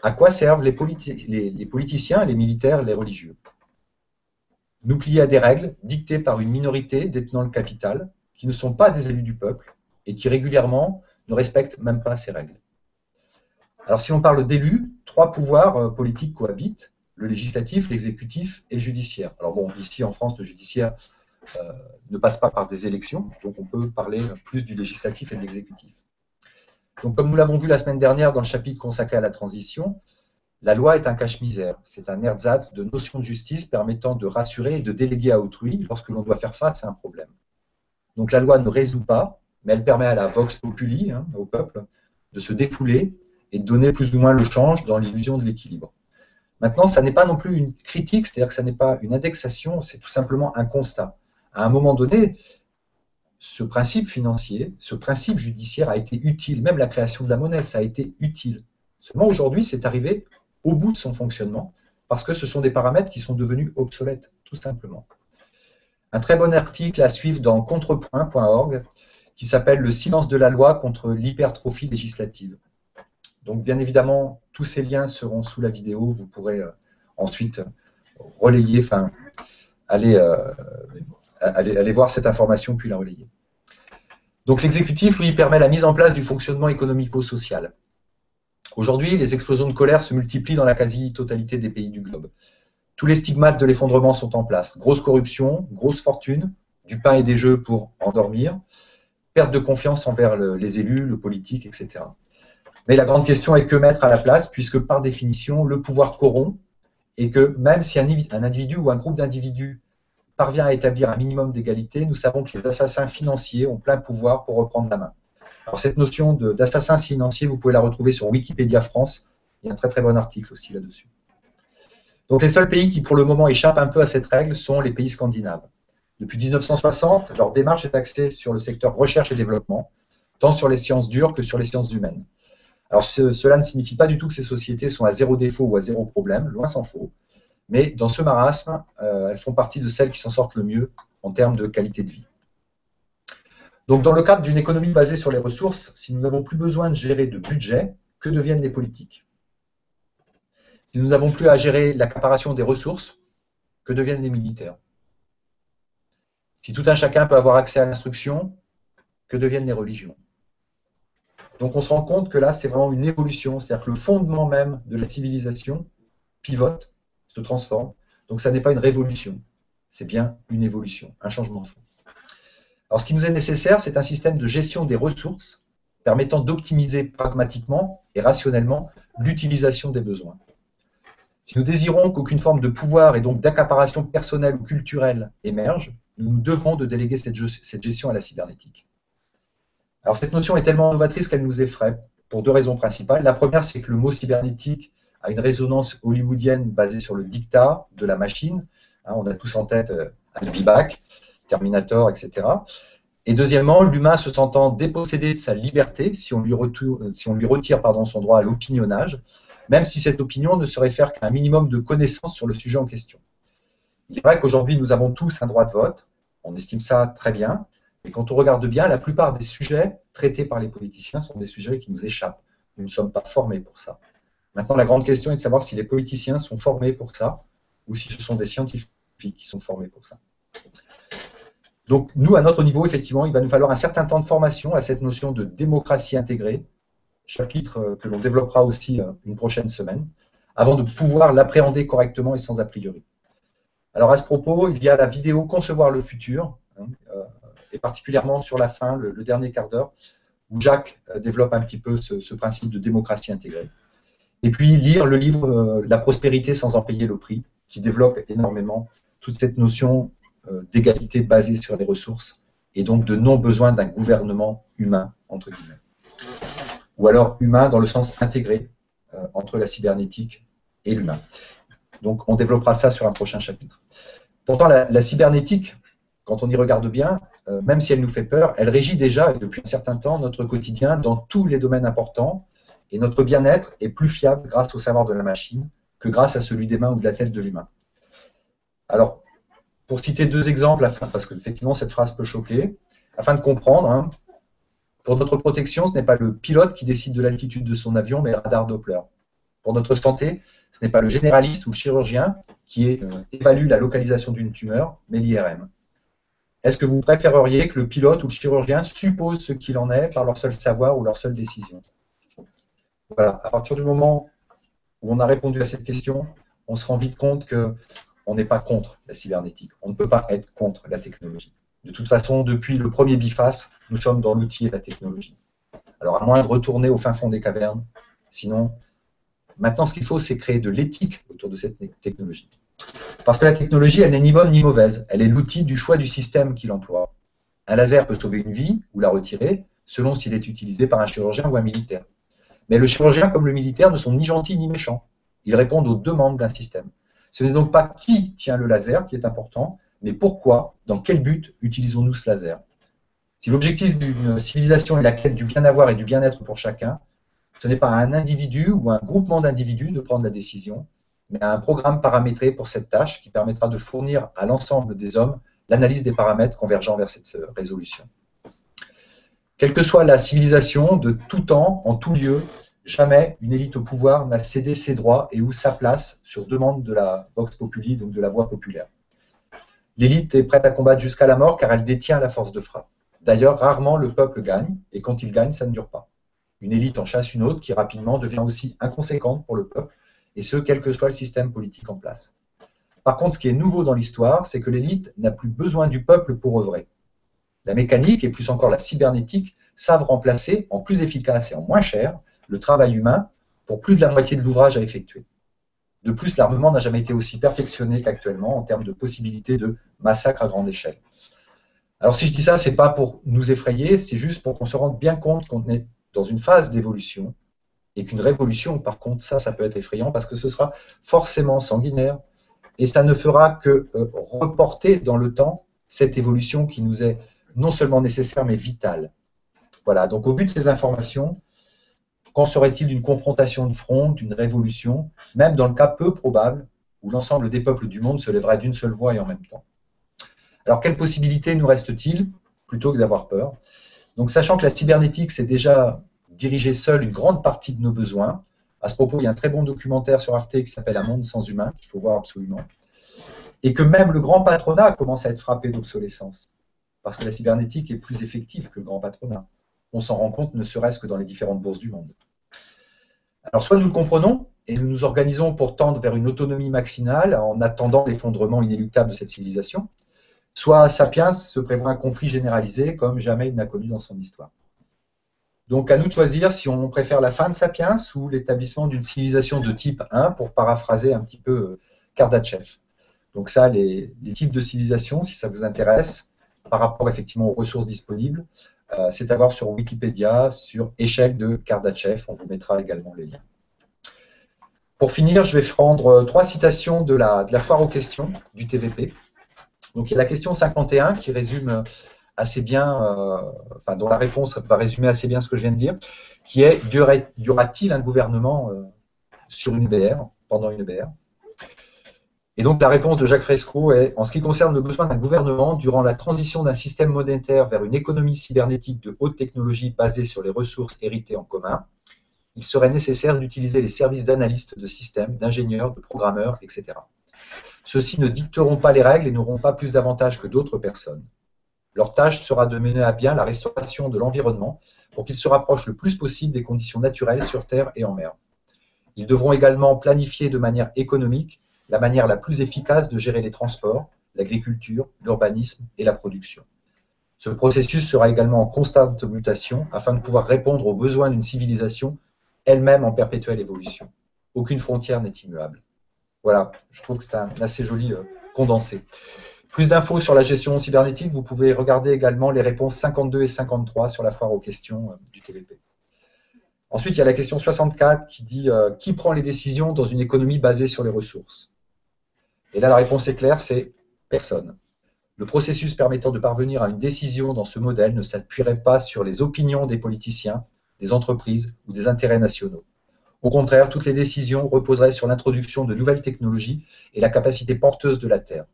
à quoi servent les politiciens, les militaires, les religieux? Nous plier à des règles dictées par une minorité détenant le capital, qui ne sont pas des élus du peuple et qui régulièrement ne respectent même pas ces règles. Alors si on parle d'élus, 3 pouvoirs politiques cohabitent, le législatif, l'exécutif et le judiciaire. Alors bon, ici en France, le judiciaire ne passe pas par des élections, donc on peut parler plus du législatif et de l'exécutif. Donc comme nous l'avons vu la semaine dernière dans le chapitre consacré à la transition, la loi est un cache-misère, c'est un ersatz de notion de justice permettant de rassurer et de déléguer à autrui lorsque l'on doit faire face à un problème. Donc la loi ne résout pas, mais elle permet à la vox populi, au peuple, de se défouler et de donner plus ou moins le change dans l'illusion de l'équilibre. Maintenant, ça n'est pas non plus une critique, c'est-à-dire que ça n'est pas une indexation, c'est tout simplement un constat. À un moment donné, ce principe financier, ce principe judiciaire a été utile, même la création de la monnaie, ça a été utile. Seulement aujourd'hui, c'est arrivé au bout de son fonctionnement, parce que ce sont des paramètres qui sont devenus obsolètes, tout simplement. Un très bon article à suivre dans contrepoint.org qui s'appelle « Le silence de la loi contre l'hypertrophie législative ». Donc, bien évidemment, tous ces liens seront sous la vidéo. Vous pourrez ensuite relayer, enfin, aller voir cette information puis la relayer. Donc, l'exécutif, lui, permet la mise en place du fonctionnement économico-social. Aujourd'hui, les explosions de colère se multiplient dans la quasi-totalité des pays du globe. Tous les stigmates de l'effondrement sont en place. Grosse corruption, grosse fortune, du pain et des jeux pour endormir, perte de confiance envers les élus, le politique, etc. Mais la grande question est que mettre à la place, puisque par définition, le pouvoir corrompt, et que même si un individu ou un groupe d'individus parvient à établir un minimum d'égalité, nous savons que les assassins financiers ont plein pouvoir pour reprendre la main. Alors cette notion d'assassin financier, vous pouvez la retrouver sur Wikipédia France, il y a un très très bon article aussi là-dessus. Donc les seuls pays qui pour le moment échappent un peu à cette règle sont les pays scandinaves. Depuis 1960, leur démarche est axée sur le secteur recherche et développement, tant sur les sciences dures que sur les sciences humaines. Alors cela ne signifie pas du tout que ces sociétés sont à zéro défaut ou à zéro problème, loin s'en faut. Mais dans ce marasme, elles font partie de celles qui s'en sortent le mieux en termes de qualité de vie. Donc dans le cadre d'une économie basée sur les ressources, si nous n'avons plus besoin de gérer de budget, que deviennent les politiques? Si nous n'avons plus à gérer l'accaparation des ressources, que deviennent les militaires? Si tout un chacun peut avoir accès à l'instruction, que deviennent les religions? Donc on se rend compte que là, c'est vraiment une évolution, c'est-à-dire que le fondement même de la civilisation pivote, se transforme. Donc ça n'est pas une révolution, c'est bien une évolution, un changement de fond. Alors ce qui nous est nécessaire, c'est un système de gestion des ressources permettant d'optimiser pragmatiquement et rationnellement l'utilisation des besoins. Si nous désirons qu'aucune forme de pouvoir et donc d'accaparation personnelle ou culturelle émerge, nous nous devons de déléguer cette gestion à la cybernétique. Alors cette notion est tellement novatrice qu'elle nous effraie pour deux raisons principales. La première, c'est que le mot cybernétique a une résonance hollywoodienne basée sur le dictat de la machine. On a tous en tête I'll be back, Terminator, etc. Et deuxièmement, l'humain se sentant dépossédé de sa liberté si on lui retire son droit à l'opinionnage, même si cette opinion ne se réfère qu'à un minimum de connaissances sur le sujet en question. Il est vrai qu'aujourd'hui, nous avons tous un droit de vote, on estime ça très bien, mais quand on regarde bien, la plupart des sujets traités par les politiciens sont des sujets qui nous échappent. Nous ne sommes pas formés pour ça. Maintenant, la grande question est de savoir si les politiciens sont formés pour ça, ou si ce sont des scientifiques qui sont formés pour ça. Donc, nous, à notre niveau, effectivement, il va nous falloir un certain temps de formation à cette notion de démocratie intégrée, chapitre que l'on développera aussi une prochaine semaine, avant de pouvoir l'appréhender correctement et sans a priori. Alors, à ce propos, il y a la vidéo Concevoir le futur, et particulièrement sur la fin, le dernier quart d'heure, où Jacques développe un petit peu ce principe de démocratie intégrée. Et puis, lire le livre La prospérité sans en payer le prix, qui développe énormément toute cette notion d'égalité basée sur les ressources et donc de non-besoin d'un gouvernement humain, entre guillemets. Ou alors humain dans le sens intégré entre la cybernétique et l'humain. Donc on développera ça sur un prochain chapitre. Pourtant la cybernétique, quand on y regarde bien, même si elle nous fait peur, elle régit déjà et depuis un certain temps notre quotidien dans tous les domaines importants et notre bien-être est plus fiable grâce au savoir de la machine que grâce à celui des mains ou de la tête de l'humain. Alors, pour citer deux exemples, parce que effectivement cette phrase peut choquer, afin de comprendre, pour notre protection, ce n'est pas le pilote qui décide de l'altitude de son avion, mais le radar Doppler. Pour notre santé, ce n'est pas le généraliste ou le chirurgien qui évalue la localisation d'une tumeur, mais l'IRM. Est-ce que vous préféreriez que le pilote ou le chirurgien suppose ce qu'il en est par leur seul savoir ou leur seule décision? Voilà, à partir du moment où on a répondu à cette question, on se rend vite compte qu'on n'est pas contre la cybernétique. On ne peut pas être contre la technologie. De toute façon, depuis le premier biface, nous sommes dans l'outil et la technologie. Alors, à moins de retourner au fin fond des cavernes, sinon, maintenant, ce qu'il faut, c'est créer de l'éthique autour de cette technologie. Parce que la technologie, elle n'est ni bonne ni mauvaise. Elle est l'outil du choix du système qui l'emploie. Un laser peut sauver une vie ou la retirer, selon s'il est utilisé par un chirurgien ou un militaire. Mais le chirurgien, comme le militaire, ne sont ni gentils ni méchants. Ils répondent aux demandes d'un système. Ce n'est donc pas qui tient le laser qui est important, mais pourquoi, dans quel but utilisons-nous ce laser? Si l'objectif d'une civilisation est la quête du bien-avoir et du bien-être pour chacun, ce n'est pas à un individu ou à un groupement d'individus de prendre la décision, mais à un programme paramétré pour cette tâche qui permettra de fournir à l'ensemble des hommes l'analyse des paramètres convergeant vers cette résolution. Quelle que soit la civilisation, de tout temps, en tout lieu, jamais une élite au pouvoir n'a cédé ses droits et ou sa place sur demande de la vox populi, donc de la voix populaire. L'élite est prête à combattre jusqu'à la mort car elle détient la force de frappe. D'ailleurs, rarement le peuple gagne, et quand il gagne, ça ne dure pas. Une élite en chasse une autre qui rapidement devient aussi inconséquente pour le peuple, et ce, quel que soit le système politique en place. Par contre, ce qui est nouveau dans l'histoire, c'est que l'élite n'a plus besoin du peuple pour œuvrer. La mécanique, et plus encore la cybernétique, savent remplacer, en plus efficace et en moins cher, le travail humain pour plus de la moitié de l'ouvrage à effectuer. De plus, l'armement n'a jamais été aussi perfectionné qu'actuellement en termes de possibilités de massacre à grande échelle. Alors si je dis ça, ce n'est pas pour nous effrayer, c'est juste pour qu'on se rende bien compte qu'on est dans une phase d'évolution et qu'une révolution, par contre, ça peut être effrayant parce que ce sera forcément sanguinaire et ça ne fera que reporter dans le temps cette évolution qui nous est non seulement nécessaire mais vitale. Voilà, donc au vu de ces informations, qu'en serait-il d'une confrontation de front, d'une révolution, même dans le cas peu probable où l'ensemble des peuples du monde se lèverait d'une seule voix et en même temps? Alors, quelle possibilité nous reste-t-il, plutôt que d'avoir peur? Donc, sachant que la cybernétique sait déjà diriger seule une grande partie de nos besoins, à ce propos, il y a un très bon documentaire sur Arte qui s'appelle Un monde sans humains, qu'il faut voir absolument, et que même le grand patronat commence à être frappé d'obsolescence, parce que la cybernétique est plus effective que le grand patronat. On s'en rend compte ne serait-ce que dans les différentes bourses du monde. Alors, soit nous le comprenons, et nous nous organisons pour tendre vers une autonomie maximale en attendant l'effondrement inéluctable de cette civilisation, soit Sapiens se prévoit un conflit généralisé comme jamais il n'a connu dans son histoire. Donc à nous de choisir si on préfère la fin de Sapiens ou l'établissement d'une civilisation de type 1, pour paraphraser un petit peu Kardashev. Donc ça, les types de civilisation, si ça vous intéresse, par rapport effectivement aux ressources disponibles, c'est à voir sur Wikipédia, sur échelle de Kardashev, on vous mettra également les liens. Pour finir, je vais prendre 3 citations de la foire aux questions du TVP. Donc il y a la question 51 qui résume assez bien, enfin dont la réponse va résumer assez bien ce que je viens de dire, qui est y aura-t-il un gouvernement sur une EBR, pendant une EBR? Et donc la réponse de Jacques Fresco est: en ce qui concerne le besoin d'un gouvernement durant la transition d'un système monétaire vers une économie cybernétique de haute technologie basée sur les ressources héritées en commun, il serait nécessaire d'utiliser les services d'analystes de systèmes, d'ingénieurs, de programmeurs, etc. Ceux-ci ne dicteront pas les règles et n'auront pas plus d'avantages que d'autres personnes. Leur tâche sera de mener à bien la restauration de l'environnement pour qu'il se rapproche le plus possible des conditions naturelles sur Terre et en mer. Ils devront également planifier de manière économique la manière la plus efficace de gérer les transports, l'agriculture, l'urbanisme et la production. Ce processus sera également en constante mutation afin de pouvoir répondre aux besoins d'une civilisation elle-même en perpétuelle évolution. Aucune frontière n'est immuable. Voilà, je trouve que c'est un assez joli condensé. Plus d'infos sur la gestion cybernétique, vous pouvez regarder également les réponses 52 et 53 sur la foire aux questions du TVP. Ensuite, il y a la question 64 qui dit qui prend les décisions dans une économie basée sur les ressources? Et là, la réponse est claire, c'est personne. Le processus permettant de parvenir à une décision dans ce modèle ne s'appuierait pas sur les opinions des politiciens, des entreprises ou des intérêts nationaux. Au contraire, toutes les décisions reposeraient sur l'introduction de nouvelles technologies et la capacité porteuse de la Terre.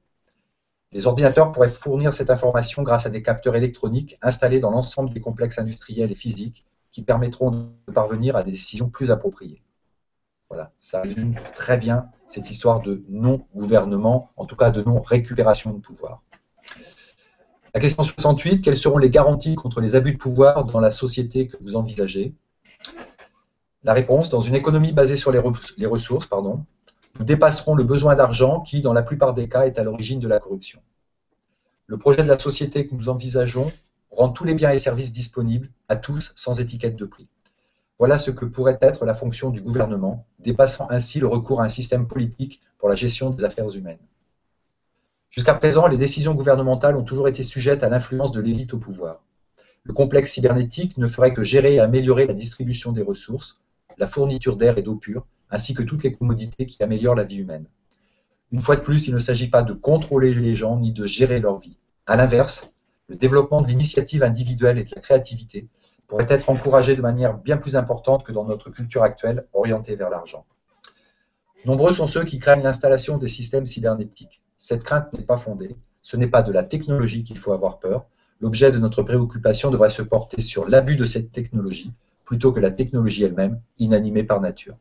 Les ordinateurs pourraient fournir cette information grâce à des capteurs électroniques installés dans l'ensemble des complexes industriels et physiques qui permettront de parvenir à des décisions plus appropriées. Voilà, ça résume très bien cette histoire de non-gouvernement, en tout cas de non-récupération de pouvoir. La question 68, quelles seront les garanties contre les abus de pouvoir dans la société que vous envisagez? La réponse, dans une économie basée sur les ressources, nous dépasserons le besoin d'argent qui, dans la plupart des cas, est à l'origine de la corruption. Le projet de la société que nous envisageons rend tous les biens et services disponibles à tous sans étiquette de prix. Voilà ce que pourrait être la fonction du gouvernement, dépassant ainsi le recours à un système politique pour la gestion des affaires humaines. Jusqu'à présent, les décisions gouvernementales ont toujours été sujettes à l'influence de l'élite au pouvoir. Le complexe cybernétique ne ferait que gérer et améliorer la distribution des ressources, la fourniture d'air et d'eau pure, ainsi que toutes les commodités qui améliorent la vie humaine. Une fois de plus, il ne s'agit pas de contrôler les gens ni de gérer leur vie. À l'inverse, le développement de l'initiative individuelle et de la créativité pourrait être encouragé de manière bien plus importante que dans notre culture actuelle orientée vers l'argent. Nombreux sont ceux qui craignent l'installation des systèmes cybernétiques. Cette crainte n'est pas fondée. Ce n'est pas de la technologie qu'il faut avoir peur. L'objet de notre préoccupation devrait se porter sur l'abus de cette technologie, plutôt que la technologie elle-même, inanimée par nature.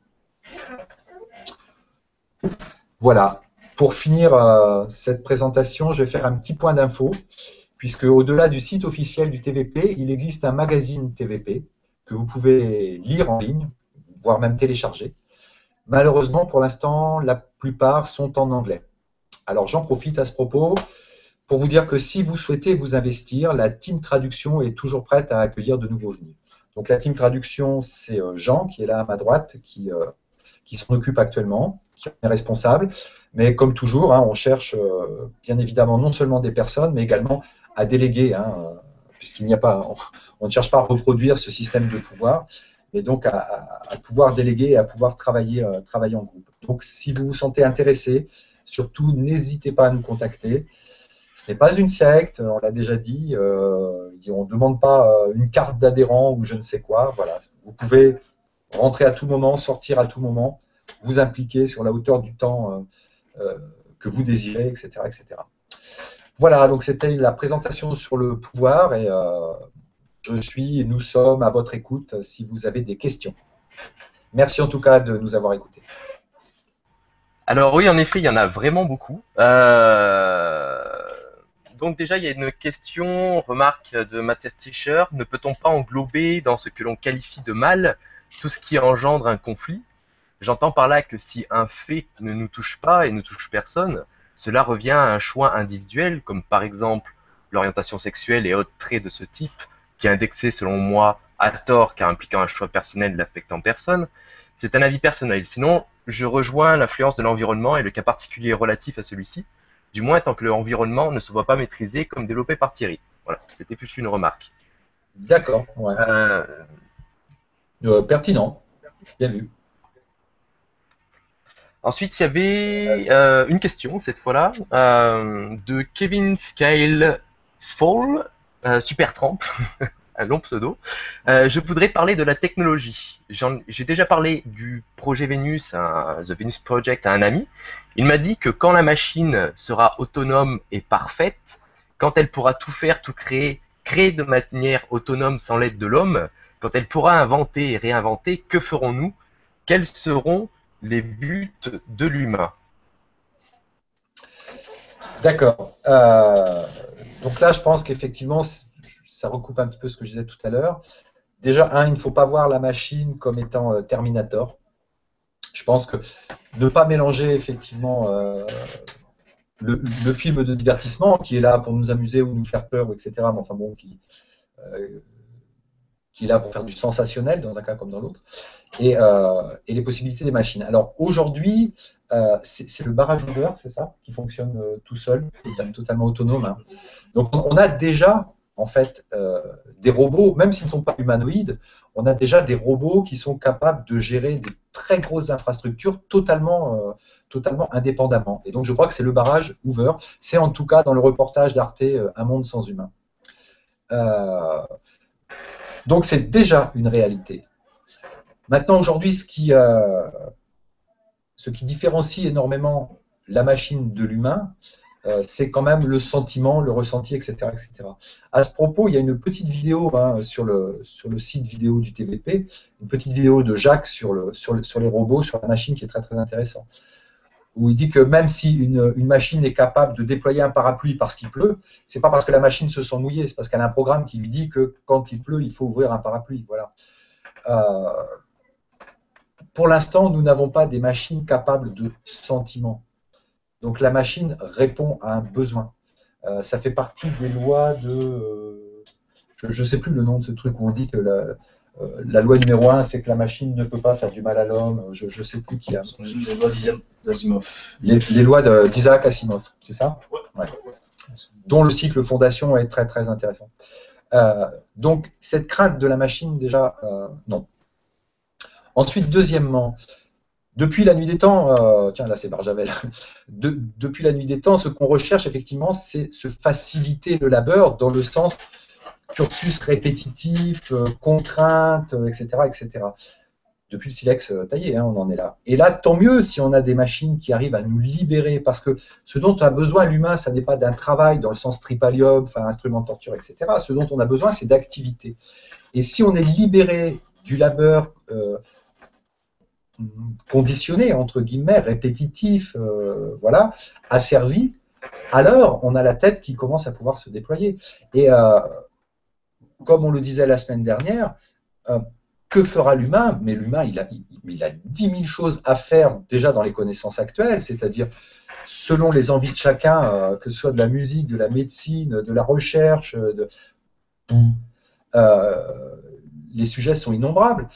Voilà. Pour finir cette présentation, je vais faire un petit point d'info, puisque au-delà du site officiel du TVP, il existe un magazine TVP que vous pouvez lire en ligne, voire même télécharger. Malheureusement, pour l'instant, la plupart sont en anglais. Alors j'en profite à ce propos pour vous dire que si vous souhaitez vous investir, la team traduction est toujours prête à accueillir de nouveaux venus. Donc la team traduction, c'est Jean qui est là à ma droite, qui s'en occupe actuellement, qui est responsable. Mais comme toujours, on cherche bien évidemment non seulement des personnes, mais également à déléguer, puisqu'il n'y a pas, on ne cherche pas à reproduire ce système de pouvoir, mais donc à pouvoir déléguer et à pouvoir travailler en groupe. Donc si vous vous sentez intéressé, surtout n'hésitez pas à nous contacter. Ce n'est pas une secte, on l'a déjà dit, on ne demande pas une carte d'adhérent ou je ne sais quoi. Voilà. Vous pouvez rentrer à tout moment, sortir à tout moment, vous impliquer sur la hauteur du temps que vous désirez, etc., etc. Voilà, donc c'était la présentation sur le pouvoir et nous sommes à votre écoute si vous avez des questions. Merci en tout cas de nous avoir écoutés. Alors oui, en effet, il y en a vraiment beaucoup. Donc déjà, il y a une question, remarque de Mathias Tischer. Ne peut-on pas englober dans ce que l'on qualifie de mal tout ce qui engendre un conflit? J'entends par là que si un fait ne nous touche pas et ne touche personne, cela revient à un choix individuel, comme par exemple l'orientation sexuelle et autres traits de ce type, qui est indexé selon moi à tort car impliquant un choix personnel l'affectant personne. C'est un avis personnel. Sinon, je rejoins l'influence de l'environnement et le cas particulier relatif à celui-ci, du moins tant que l'environnement ne se voit pas maîtrisé comme développé par Thierry. Voilà, c'était plus une remarque. D'accord, ouais. Pertinent, bien vu. Ensuite, il y avait une question, cette fois-là, de Kevin Scale Fall, Supertramp, un long pseudo. Je voudrais parler de la technologie. J'ai déjà parlé du projet Vénus, The Venus Project, à un ami. Il m'a dit que quand la machine sera autonome et parfaite, quand elle pourra tout faire, tout créer, créer de manière autonome sans l'aide de l'homme, quand elle pourra inventer et réinventer, que ferons-nous? Quels seront les buts de l'humain? D'accord. Donc là, je pense qu'effectivement, ça recoupe un petit peu ce que je disais tout à l'heure. Déjà, il ne faut pas voir la machine comme étant Terminator. Je pense que ne pas mélanger effectivement le film de divertissement qui est là pour nous amuser ou nous faire peur, etc. Mais enfin bon, qui est là pour faire du sensationnel dans un cas comme dans l'autre, et les possibilités des machines. Alors aujourd'hui, c'est le barrage Hoover, c'est ça, qui fonctionne tout seul, totalement autonome. Donc on a déjà en fait des robots, même s'ils ne sont pas humanoïdes, on a déjà des robots qui sont capables de gérer des très grosses infrastructures totalement indépendamment. Et donc je crois que c'est le barrage Hoover. C'est en tout cas dans le reportage d'Arte Un monde sans humains. Donc c'est déjà une réalité. Maintenant, aujourd'hui, ce qui différencie énormément la machine de l'humain, c'est quand même le sentiment, le ressenti, etc., etc. À ce propos, il y a une petite vidéo sur le site vidéo du TVP, une petite vidéo de Jacques sur les robots, sur la machine, qui est très très intéressant. Où il dit que même si une machine est capable de déployer un parapluie parce qu'il pleut, c'est pas parce que la machine se sent mouillée, c'est parce qu'elle a un programme qui lui dit que quand il pleut, il faut ouvrir un parapluie. Voilà. Pour l'instant, nous n'avons pas des machines capables de sentiment. Donc la machine répond à un besoin. Ça fait partie des lois de... je ne sais plus le nom de ce truc où on dit que la loi numéro 1, c'est que la machine ne peut pas faire du mal à l'homme. Je ne sais plus qui a... Les lois d'Asimov. Les lois d'Isaac Asimov, c'est ça? Ouais. Dont le cycle fondation est très très intéressant. Donc cette crainte de la machine, déjà, non. Ensuite, deuxièmement, depuis la nuit des temps, tiens là c'est Barjavel, depuis la nuit des temps, ce qu'on recherche effectivement, c'est se faciliter le labeur dans le sens cursus répétitif, contrainte, etc., etc. Depuis le silex taillé, hein, on en est là. Et là, tant mieux si on a des machines qui arrivent à nous libérer, parce que ce dont a besoin l'humain, ça n'est pas d'un travail dans le sens tripalium, enfin instrument de torture, etc. Ce dont on a besoin, c'est d'activité. Et si on est libéré du labeur conditionné, entre guillemets, répétitif, voilà, asservi, alors on a la tête qui commence à pouvoir se déployer. Et comme on le disait la semaine dernière, que fera l'humain? Mais l'humain, il a 10 000 choses à faire déjà dans les connaissances actuelles, c'est-à-dire selon les envies de chacun, que ce soit de la musique, de la médecine, de la recherche, les sujets sont innombrables.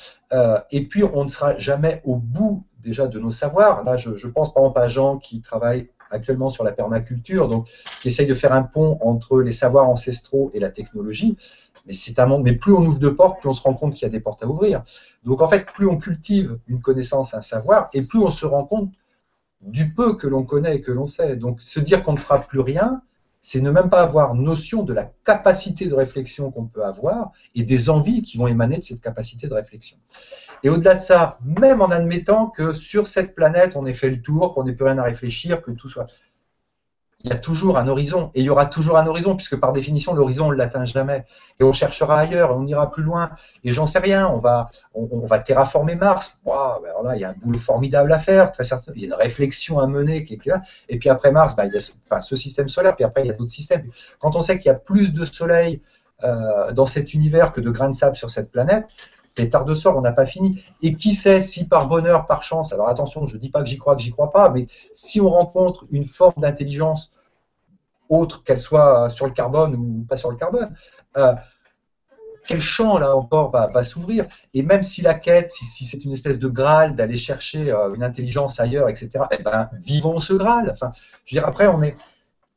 Et puis, on ne sera jamais au bout déjà de nos savoirs. Là, je pense par exemple à Jean qui travaille actuellement sur la permaculture, donc qui essaye de faire un pont entre les savoirs ancestraux et la technologie. Mais c'est un monde. Mais plus on ouvre de portes, plus on se rend compte qu'il y a des portes à ouvrir. Donc en fait, plus on cultive une connaissance, un savoir, et plus on se rend compte du peu que l'on connaît et que l'on sait. Donc se dire qu'on ne fera plus rien, c'est ne même pas avoir notion de la capacité de réflexion qu'on peut avoir et des envies qui vont émaner de cette capacité de réflexion. Et au-delà de ça, même en admettant que sur cette planète, on ait fait le tour, qu'on n'ait plus rien à réfléchir, que tout soit... Il y a toujours un horizon, et il y aura toujours un horizon, puisque par définition, l'horizon, on ne l'atteint jamais. Et on cherchera ailleurs, et on ira plus loin. Et j'en sais rien, on va terraformer Mars. Wow, ben alors là, il y a un boulot formidable à faire, très certain. Il y a une réflexion à mener, et puis après Mars, ben, il y a ce système solaire, puis après, il y a d'autres systèmes. Quand on sait qu'il y a plus de soleil dans cet univers que de grains de sable sur cette planète, pétard de sort, on n'a pas fini. Et qui sait si par bonheur, par chance, alors attention, je ne dis pas que j'y crois pas, mais si on rencontre une forme d'intelligence autre, qu'elle soit sur le carbone ou pas sur le carbone, quel champ là encore va s'ouvrir? Et même si la quête, si c'est une espèce de Graal d'aller chercher une intelligence ailleurs, etc., eh ben, vivons ce Graal. Enfin, je veux dire, après,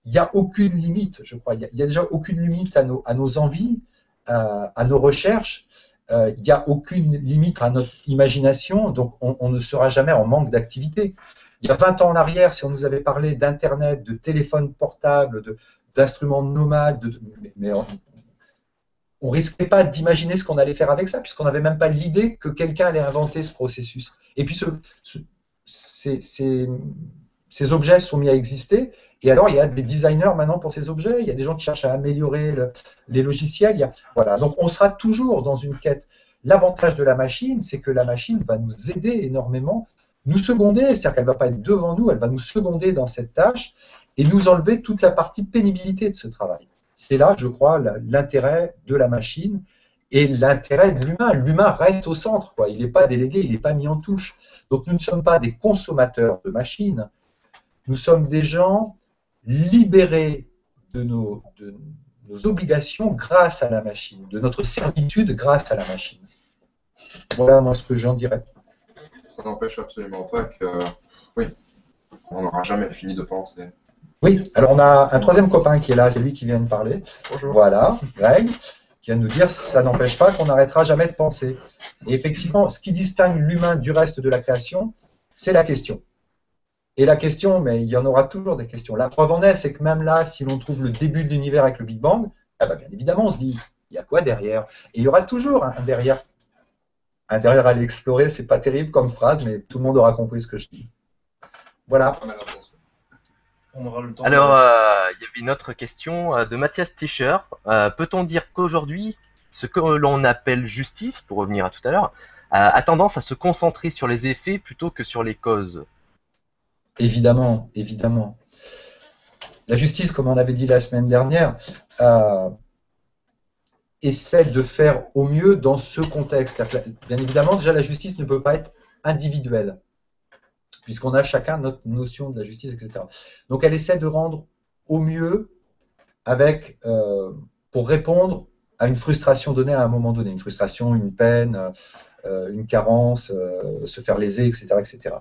il n'y a aucune limite, je crois. Il y a déjà aucune limite à nos envies, à nos recherches. Il n'y a aucune limite à notre imagination, donc on ne sera jamais en manque d'activité. Il y a 20 ans en arrière, si on nous avait parlé d'Internet, de téléphones portables, d'instruments nomades, mais on ne risquait pas d'imaginer ce qu'on allait faire avec ça, puisqu'on n'avait même pas l'idée que quelqu'un allait inventer ce processus. Et puis ces objets sont mis à exister, et alors il y a des designers maintenant pour ces objets, il y a des gens qui cherchent à améliorer les logiciels, voilà. Donc on sera toujours dans une quête. L'avantage de la machine, c'est que la machine va nous aider énormément, nous seconder, c'est-à-dire qu'elle ne va pas être devant nous, elle va nous seconder dans cette tâche et nous enlever toute la partie pénibilité de ce travail. C'est là, je crois, l'intérêt de la machine et l'intérêt de l'humain. L'humain reste au centre, quoi. Il n'est pas délégué, il n'est pas mis en touche. Donc nous ne sommes pas des consommateurs de machines, nous sommes des gens libérés de nos obligations grâce à la machine, de notre servitude grâce à la machine. Voilà moi ce que j'en dirais. Ça n'empêche absolument pas que, oui, on n'aura jamais fini de penser. Oui, alors on a un troisième copain qui est là, c'est lui qui vient de parler. Bonjour. Voilà, Greg, qui vient de nous dire ça n'empêche pas qu'on n'arrêtera jamais de penser. Et effectivement, ce qui distingue l'humain du reste de la création, c'est la question. Et la question, mais il y en aura toujours des questions. La preuve en est, c'est que même là, si l'on trouve le début de l'univers avec le Big Bang, eh ben, bien évidemment, on se dit, il y a quoi derrière? Et il y aura toujours un derrière. Un derrière à aller explorer, c'est pas terrible comme phrase, mais tout le monde aura compris ce que je dis. Voilà. On aura le temps. Alors, il y avait une autre question de Mathias Tischer. Peut-on dire qu'aujourd'hui, ce que l'on appelle justice, pour revenir à tout à l'heure, a tendance à se concentrer sur les effets plutôt que sur les causes? Évidemment, évidemment. La justice, comme on avait dit la semaine dernière, essaie de faire au mieux dans ce contexte. Bien évidemment, déjà, la justice ne peut pas être individuelle, puisqu'on a chacun notre notion de la justice, etc. Donc, elle essaie de rendre au mieux avec, pour répondre à une frustration donnée à un moment donné, une frustration, une peine, une carence, se faire léser, etc., etc.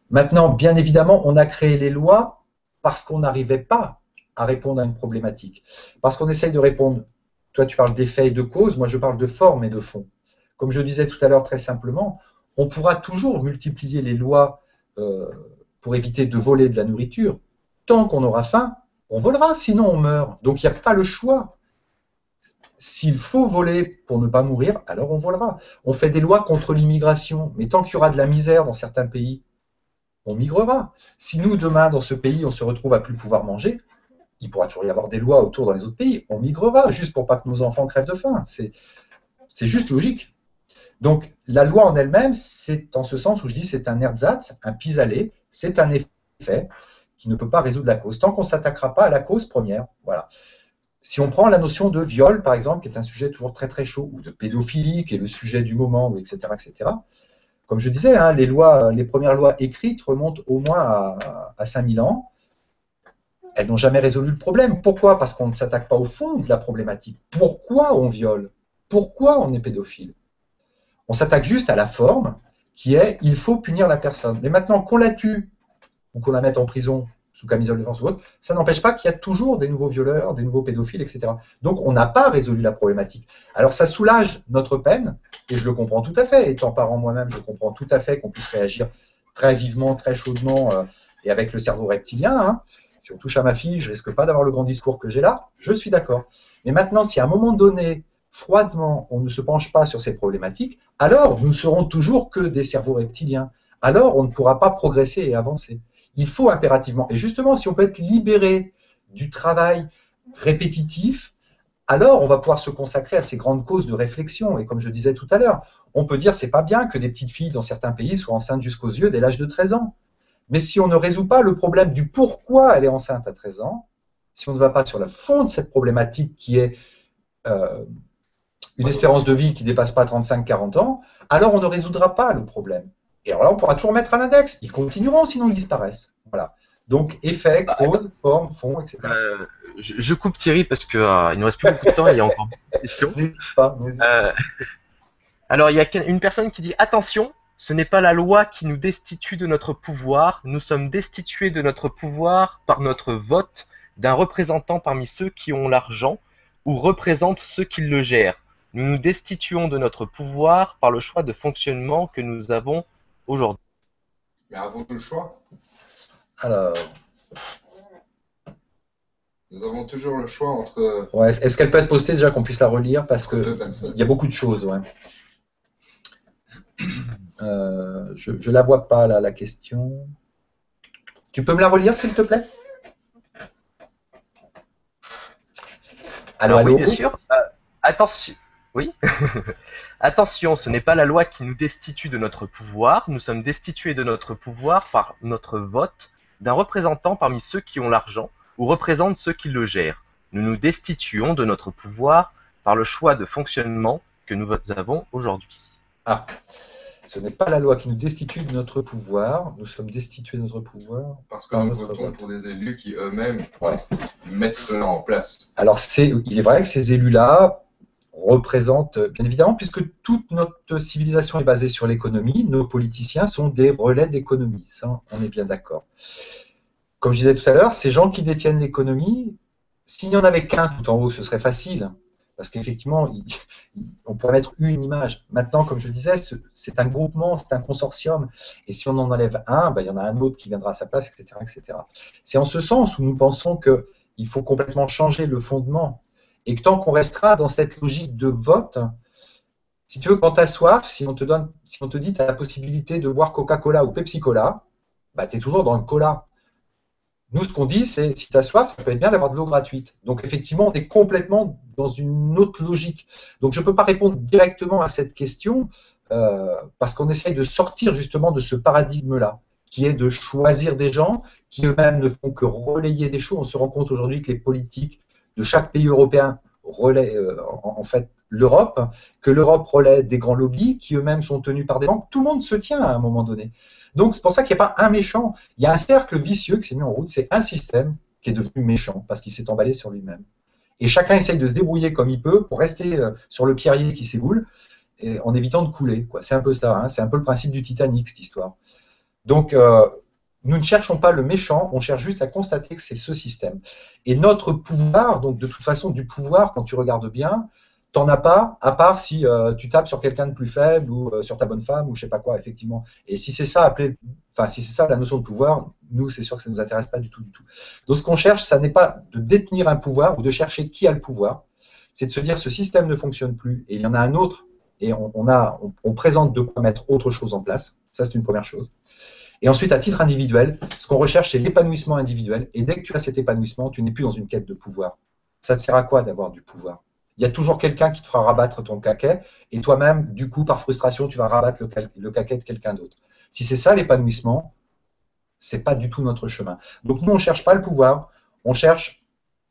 Maintenant, bien évidemment, on a créé les lois parce qu'on n'arrivait pas à répondre à une problématique. Parce qu'on essaye de répondre, toi tu parles d'effet et de cause, moi je parle de forme et de fond. Comme je disais tout à l'heure très simplement, on pourra toujours multiplier les lois pour éviter de voler de la nourriture. Tant qu'on aura faim, on volera, sinon on meurt. Donc il n'y a pas le choix. S'il faut voler pour ne pas mourir, alors on volera. On fait des lois contre l'immigration, mais tant qu'il y aura de la misère dans certains pays, on migrera. Si nous, demain, dans ce pays, on se retrouve à plus pouvoir manger, il pourra toujours y avoir des lois autour dans les autres pays. On migrera, juste pour pas que nos enfants crèvent de faim. C'est juste logique. Donc, la loi en elle-même, c'est en ce sens où je dis c'est un ersatz, un pis-aller, c'est un effet qui ne peut pas résoudre la cause. Tant qu'on ne s'attaquera pas à la cause première, voilà. Si on prend la notion de viol, par exemple, qui est un sujet toujours très très chaud, ou de pédophilie, qui est le sujet du moment, etc., etc., comme je disais, hein, les premières lois écrites remontent au moins à 5000 ans. Elles n'ont jamais résolu le problème. Pourquoi? Parce qu'on ne s'attaque pas au fond de la problématique. Pourquoi on viole? Pourquoi on est pédophile? On s'attaque juste à la forme, qui est il faut punir la personne. Mais maintenant, qu'on la tue, ou qu'on la mette en prison, sous camisole de force ou autre, ça n'empêche pas qu'il y a toujours des nouveaux violeurs, des nouveaux pédophiles, etc. Donc on n'a pas résolu la problématique. Alors ça soulage notre peine, et je le comprends tout à fait. Étant parent moi-même, je comprends tout à fait qu'on puisse réagir très vivement, très chaudement, et avec le cerveau reptilien. Hein. Si on touche à ma fille, je risque pas d'avoir le grand discours que j'ai là, je suis d'accord. Mais maintenant, si à un moment donné, froidement, on ne se penche pas sur ces problématiques, alors nous serons toujours que des cerveaux reptiliens. Alors on ne pourra pas progresser et avancer. Il faut impérativement. Et justement, si on peut être libéré du travail répétitif, alors on va pouvoir se consacrer à ces grandes causes de réflexion. Et comme je disais tout à l'heure, on peut dire c'est pas bien que des petites filles dans certains pays soient enceintes jusqu'aux yeux dès l'âge de 13 ans. Mais si on ne résout pas le problème du pourquoi elle est enceinte à 13 ans, si on ne va pas sur le fond de cette problématique qui est une espérance de vie qui ne dépasse pas 35-40 ans, alors on ne résoudra pas le problème. Et alors là, on pourra toujours mettre un index. Ils continueront, sinon ils disparaissent. Voilà. Donc, effet, cause, forme, fond, etc. Je coupe Thierry parce qu'il ne nous reste plus beaucoup de temps et il y a encore beaucoup de questions. N'hésite pas. Alors, il y a une personne qui dit « Attention, ce n'est pas la loi qui nous destitue de notre pouvoir. Nous sommes destitués de notre pouvoir par notre vote d'un représentant parmi ceux qui ont l'argent ou représentent ceux qui le gèrent. Nous nous destituons de notre pouvoir par le choix de fonctionnement que nous avons aujourd'hui. » Mais avons tout le choix? Alors... Nous avons toujours le choix entre... Ouais, est-ce qu'elle peut être postée déjà qu'on puisse la relire? Parce qu'il y a beaucoup de choses. Ouais. Je la vois pas là, la question. Tu peux me la relire, s'il te plaît? Alors, oui, bien sûr. Attention. Oui. Attention, ce n'est pas la loi qui nous destitue de notre pouvoir. Nous sommes destitués de notre pouvoir par notre vote d'un représentant parmi ceux qui ont l'argent ou représentent ceux qui le gèrent. Nous nous destituons de notre pouvoir par le choix de fonctionnement que nous avons aujourd'hui. Ah, ce n'est pas la loi qui nous destitue de notre pouvoir. Nous sommes destitués de notre pouvoir. Parce que nous votons pour des élus qui eux-mêmes mettent cela en place. Alors, il est vrai que ces élus-là représentent, bien évidemment, puisque toute notre civilisation est basée sur l'économie, nos politiciens sont des relais d'économie. Ça, on est bien d'accord. Comme je disais tout à l'heure, ces gens qui détiennent l'économie, s'il n'y en avait qu'un tout en haut, ce serait facile. Parce qu'effectivement, on pourrait mettre une image. Maintenant, comme je disais, c'est un groupement, c'est un consortium. Et si on en enlève un, il y en a un autre qui viendra à sa place, etc., etc. C'est en ce sens où nous pensons qu'il faut complètement changer le fondement. Et que tant qu'on restera dans cette logique de vote, si tu veux, quand tu as soif, si on te dit tu as la possibilité de boire Coca-Cola ou Pepsi-Cola, tu es toujours dans le cola. Nous, ce qu'on dit, c'est si tu as soif, ça peut être bien d'avoir de l'eau gratuite. Donc, effectivement, on est complètement dans une autre logique. Donc, je ne peux pas répondre directement à cette question parce qu'on essaye de sortir justement de ce paradigme-là, qui est de choisir des gens qui eux-mêmes ne font que relayer des choses. On se rend compte aujourd'hui que les politiques de chaque pays européen relaient en fait l'Europe, que l'Europe relaie des grands lobbies qui eux-mêmes sont tenus par des banques. Tout le monde se tient à un moment donné. Donc, c'est pour ça qu'il n'y a pas un méchant. Il y a un cercle vicieux qui s'est mis en route. C'est un système qui est devenu méchant parce qu'il s'est emballé sur lui-même. Et chacun essaye de se débrouiller comme il peut pour rester sur le pierrier qui s'éboule en évitant de couler. C'est un peu ça. Hein. C'est un peu le principe du Titanic, cette histoire. Donc, nous ne cherchons pas le méchant, on cherche juste à constater que c'est ce système. Et notre pouvoir, donc de toute façon, du pouvoir, quand tu regardes bien, t'en as pas, à part si tu tapes sur quelqu'un de plus faible ou sur ta bonne femme ou je sais pas quoi, effectivement. Et si c'est ça si c'est ça la notion de pouvoir, nous c'est sûr que ça nous intéresse pas du tout, du tout. Donc ce qu'on cherche, ça n'est pas de détenir un pouvoir ou de chercher qui a le pouvoir, c'est de se dire ce système ne fonctionne plus et il y en a un autre et on présente de quoi mettre autre chose en place. Ça, c'est une première chose. Et ensuite, à titre individuel, ce qu'on recherche, c'est l'épanouissement individuel. Et dès que tu as cet épanouissement, tu n'es plus dans une quête de pouvoir. Ça te sert à quoi d'avoir du pouvoir? Il y a toujours quelqu'un qui te fera rabattre ton caquet, et toi-même, du coup, par frustration, tu vas rabattre le caquet de quelqu'un d'autre. Si c'est ça l'épanouissement, c'est pas du tout notre chemin. Donc nous, on cherche pas le pouvoir, on cherche,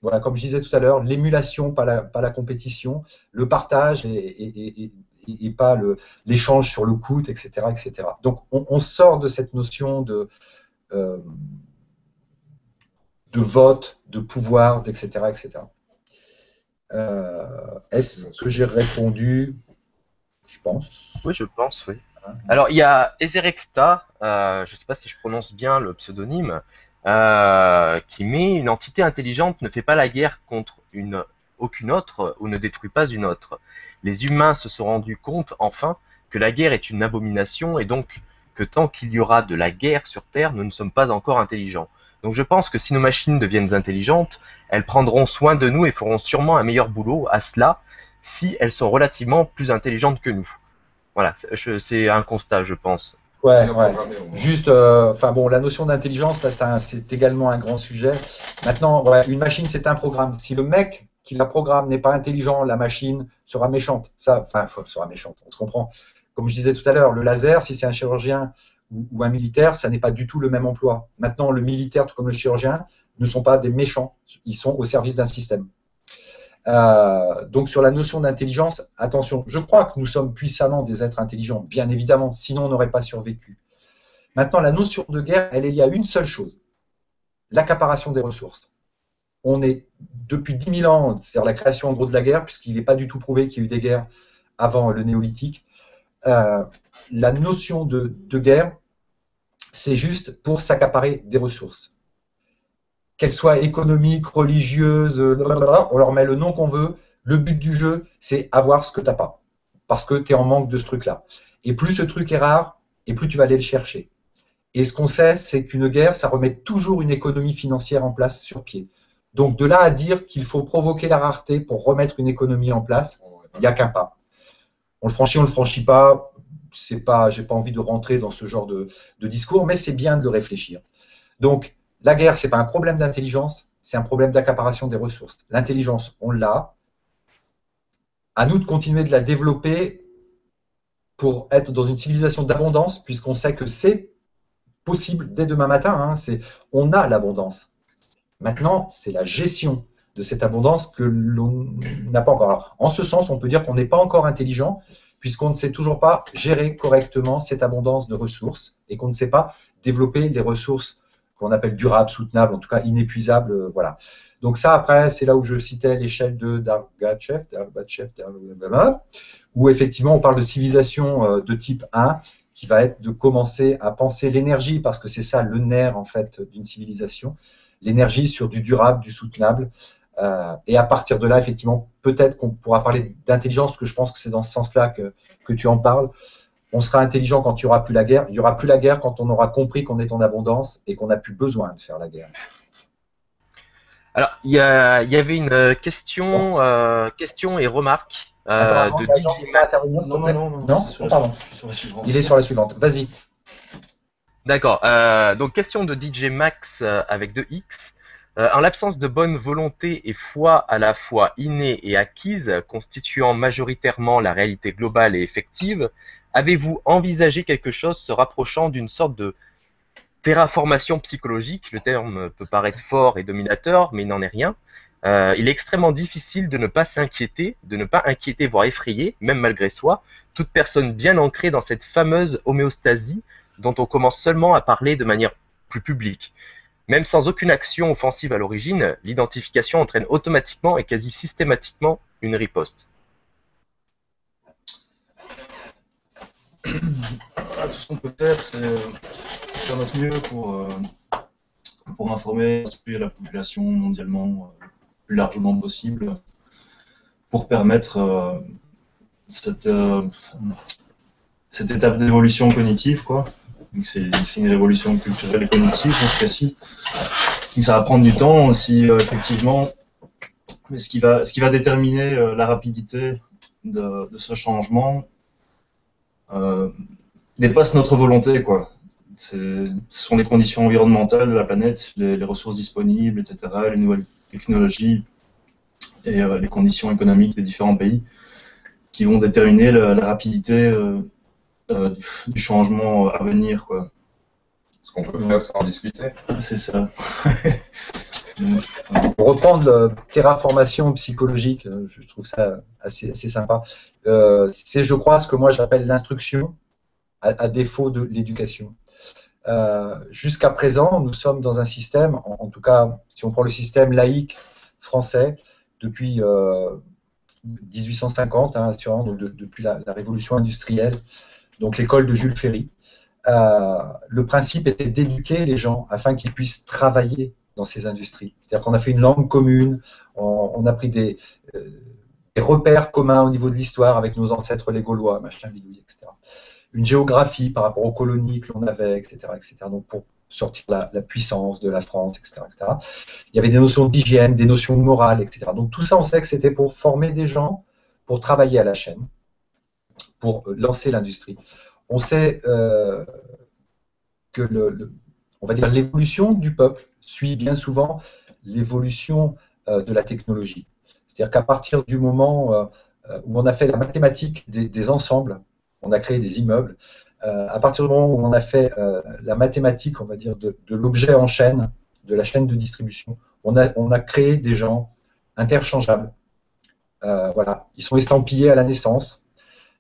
voilà, comme je disais tout à l'heure, l'émulation, pas la compétition, le partage et pas l'échange sur le coût, etc., etc. Donc on sort de cette notion de vote, de pouvoir, etc., etc. Est-ce que j'ai répondu? Je pense. Oui, je pense, oui. Alors, il y a Ezerexta, je ne sais pas si je prononce bien le pseudonyme, qui met une entité intelligente ne fait pas la guerre contre aucune autre ou ne détruit pas une autre. Les humains se sont rendus compte, enfin, que la guerre est une abomination et donc que tant qu'il y aura de la guerre sur Terre, nous ne sommes pas encore intelligents. Donc je pense que si nos machines deviennent intelligentes, elles prendront soin de nous et feront sûrement un meilleur boulot à cela si elles sont relativement plus intelligentes que nous. Voilà, c'est un constat, je pense. Ouais, ouais. Juste, enfin bon, la notion d'intelligence, là, c'est également un grand sujet. Maintenant, ouais, une machine, c'est un programme. Si le mec qui la programme n'est pas intelligent, la machine sera méchante. Ça, enfin, sera méchante, on se comprend. Comme je disais tout à l'heure, le laser, si c'est un chirurgien ou un militaire, ça n'est pas du tout le même emploi. Maintenant, le militaire, tout comme le chirurgien, ne sont pas des méchants. Ils sont au service d'un système. Donc sur la notion d'intelligence, attention, je crois que nous sommes puissamment des êtres intelligents, bien évidemment, sinon on n'aurait pas survécu. Maintenant, la notion de guerre, elle est liée à une seule chose, l'accaparation des ressources. On est, depuis 10 000 ans, c'est-à-dire la création en gros de la guerre, puisqu'il n'est pas du tout prouvé qu'il y a eu des guerres avant le néolithique, la notion de guerre, c'est juste pour s'accaparer des ressources. Qu'elles soient économiques, religieuses, on leur met le nom qu'on veut. Le but du jeu, c'est avoir ce que tu n'as pas. Parce que tu es en manque de ce truc-là. Et plus ce truc est rare, et plus tu vas aller le chercher. Et ce qu'on sait, c'est qu'une guerre, ça remet toujours une économie financière en place sur pied. Donc de là à dire qu'il faut provoquer la rareté pour remettre une économie en place, il n'y a qu'un pas. On le franchit, on ne le franchit pas. J'ai pas envie de rentrer dans ce genre de discours, mais c'est bien de le réfléchir. Donc, la guerre, ce n'est pas un problème d'intelligence, c'est un problème d'accaparation des ressources. L'intelligence, on l'a. À nous de continuer de la développer pour être dans une civilisation d'abondance, puisqu'on sait que c'est possible dès demain matin. Hein, on a l'abondance. Maintenant, c'est la gestion de cette abondance que l'on n'a pas encore. Alors, en ce sens, on peut dire qu'on n'est pas encore intelligent, puisqu'on ne sait toujours pas gérer correctement cette abondance de ressources et qu'on ne sait pas développer les ressources qu'on appelle durables, soutenables, en tout cas inépuisables. Voilà. Donc ça, après, c'est là où je citais l'échelle de Darbatchev, où effectivement on parle de civilisation de type 1, qui va être de commencer à penser l'énergie, parce que c'est ça le nerf en fait d'une civilisation, l'énergie sur du durable, du soutenable. Et à partir de là, effectivement, peut-être qu'on pourra parler d'intelligence, parce que je pense que c'est dans ce sens-là que tu en parles. On sera intelligent quand il n'y aura plus la guerre. Il n'y aura plus la guerre quand on aura compris qu'on est en abondance et qu'on n'a plus besoin de faire la guerre. Alors, il y avait une question et remarque Attends, de DJ Max. Non, pardon. Il est sur la suivante. Vas-y. D'accord. Donc, question de DJ Max avec 2X. En l'absence de bonne volonté et foi à la fois innée et acquise, constituant majoritairement la réalité globale et effective, avez-vous envisagé quelque chose se rapprochant d'une sorte de terraformation psychologique? Le terme peut paraître fort et dominateur, mais il n'en est rien. Il est extrêmement difficile de ne pas s'inquiéter, de ne pas inquiéter, voire effrayer, même malgré soi, toute personne bien ancrée dans cette fameuse homéostasie dont on commence seulement à parler de manière plus publique. Même sans aucune action offensive à l'origine, l'identification entraîne automatiquement et quasi systématiquement une riposte. Tout ce qu'on peut faire, c'est faire notre mieux pour informer la population mondialement le plus largement possible, pour permettre cette étape d'évolution cognitive, quoi. C'est une révolution culturelle et cognitive dans ce cas-ci. Donc ça va prendre du temps si effectivement Mais ce qui va déterminer la rapidité de ce changement dépasse notre volonté, quoi. Ce sont les conditions environnementales de la planète, les ressources disponibles, etc., les nouvelles technologies et les conditions économiques des différents pays qui vont déterminer la rapidité du changement à venir, quoi. Ce qu'on peut faire, c'est en discuter. C'est ça. Pour reprendre terraformation psychologique, je trouve ça assez sympa. C'est, je crois, ce que moi j'appelle l'instruction à défaut de l'éducation. Jusqu'à présent, nous sommes dans un système, en tout cas, si on prend le système laïque français, depuis 1850, hein, donc depuis la révolution industrielle, donc l'école de Jules Ferry. Le principe était d'éduquer les gens afin qu'ils puissent travailler dans ces industries. C'est-à-dire qu'on a fait une langue commune, on a pris des repères communs au niveau de l'histoire avec nos ancêtres les Gaulois, machin, bidouille, etc. Une géographie par rapport aux colonies que l'on avait, etc., etc. Donc pour sortir la puissance de la France, etc., etc. Il y avait des notions d'hygiène, des notions morales, etc. Donc tout ça, on sait que c'était pour former des gens, pour travailler à la chaîne, pour lancer l'industrie. On sait que on va dire l'évolution du peuple suit bien souvent l'évolution de la technologie. C'est-à-dire qu'à partir du moment où on a fait la mathématique des ensembles, on a créé des immeubles, à partir du moment où on a fait la mathématique, on va dire, de l'objet en chaîne, de la chaîne de distribution, on a créé des gens interchangeables. Voilà, ils sont estampillés à la naissance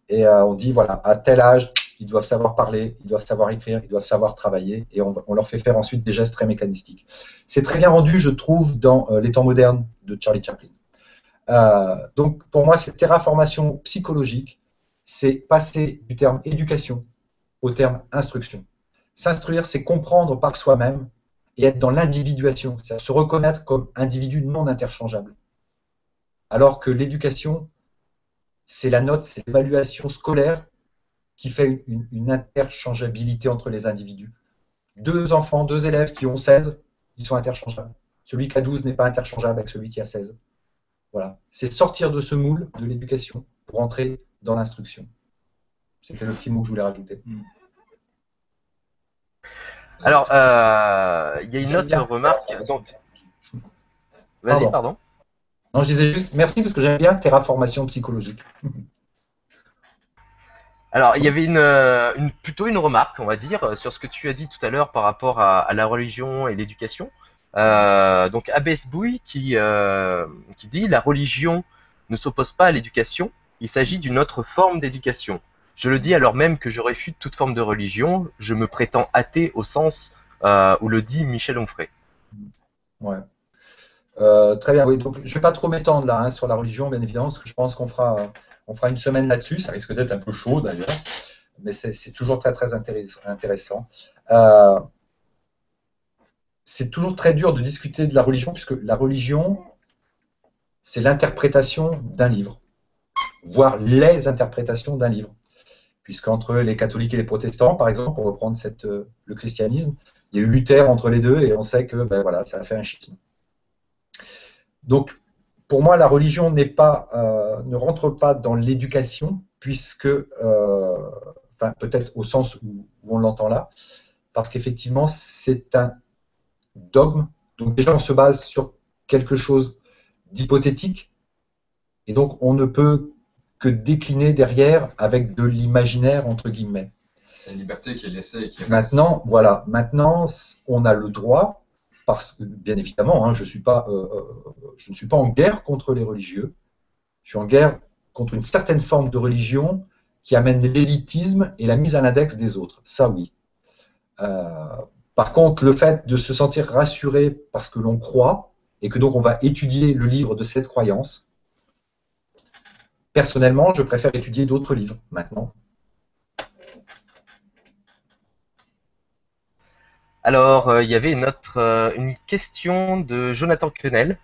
et on dit, voilà, à tel âge, ils doivent savoir parler, ils doivent savoir écrire, ils doivent savoir travailler, et on leur fait faire ensuite des gestes très mécanistiques. C'est très bien rendu, je trouve, dans Les temps modernes de Charlie Chaplin. Donc, pour moi, cette terraformation psychologique, c'est passer du terme éducation au terme instruction. S'instruire, c'est comprendre par soi-même et être dans l'individuation, c'est-à-dire se reconnaître comme individu non interchangeable. Alors que l'éducation, c'est la note, c'est l'évaluation scolaire qui fait une interchangeabilité entre les individus. Deux enfants, deux élèves qui ont 16, ils sont interchangeables. Celui qui a 12 n'est pas interchangeable avec celui qui a 16. Voilà. C'est sortir de ce moule de l'éducation pour entrer dans l'instruction. C'était le petit mot que je voulais rajouter. Alors, il y a une autre remarque. Donc, vas-y, pardon. Non, je disais juste merci parce que j'aime bien terraformation psychologique. Alors, il y avait plutôt une remarque, on va dire, sur ce que tu as dit tout à l'heure par rapport à la religion et l'éducation. Donc, Abbès Bouy qui dit la religion ne s'oppose pas à l'éducation, il s'agit d'une autre forme d'éducation. Je le dis alors même que je réfute toute forme de religion, je me prétends athée au sens où le dit Michel Onfray. Ouais. Très bien, oui. Donc, je ne vais pas trop m'étendre là sur la religion, bien évidemment, parce que je pense qu'on fera une semaine là-dessus. Ça risque d'être un peu chaud d'ailleurs, mais c'est toujours très très intéressant. C'est toujours très dur de discuter de la religion, puisque la religion, c'est l'interprétation d'un livre, voire les interprétations d'un livre. Puisqu'entre les catholiques et les protestants, par exemple, pour reprendre le christianisme, il y a eu Luther entre les deux, et on sait que voilà, ça a fait un schisme. Donc, pour moi, la religion ne rentre pas dans l'éducation, puisque, enfin, peut-être au sens où on l'entend là, parce qu'effectivement, c'est un dogme. Donc déjà, on se base sur quelque chose d'hypothétique, et donc on ne peut que décliner derrière avec de l'imaginaire, entre guillemets. C'est une liberté qui est laissée et qui reste. Maintenant, voilà, maintenant, on a le droit, parce que, bien évidemment, hein, je ne suis pas en guerre contre les religieux, je suis en guerre contre une certaine forme de religion qui amène l'élitisme et la mise à l'index des autres. Ça, oui. Par contre, le fait de se sentir rassuré parce que l'on croit, et que donc on va étudier le livre de cette croyance, personnellement, je préfère étudier d'autres livres maintenant. Alors, il y avait une question de Jonathan Quenel.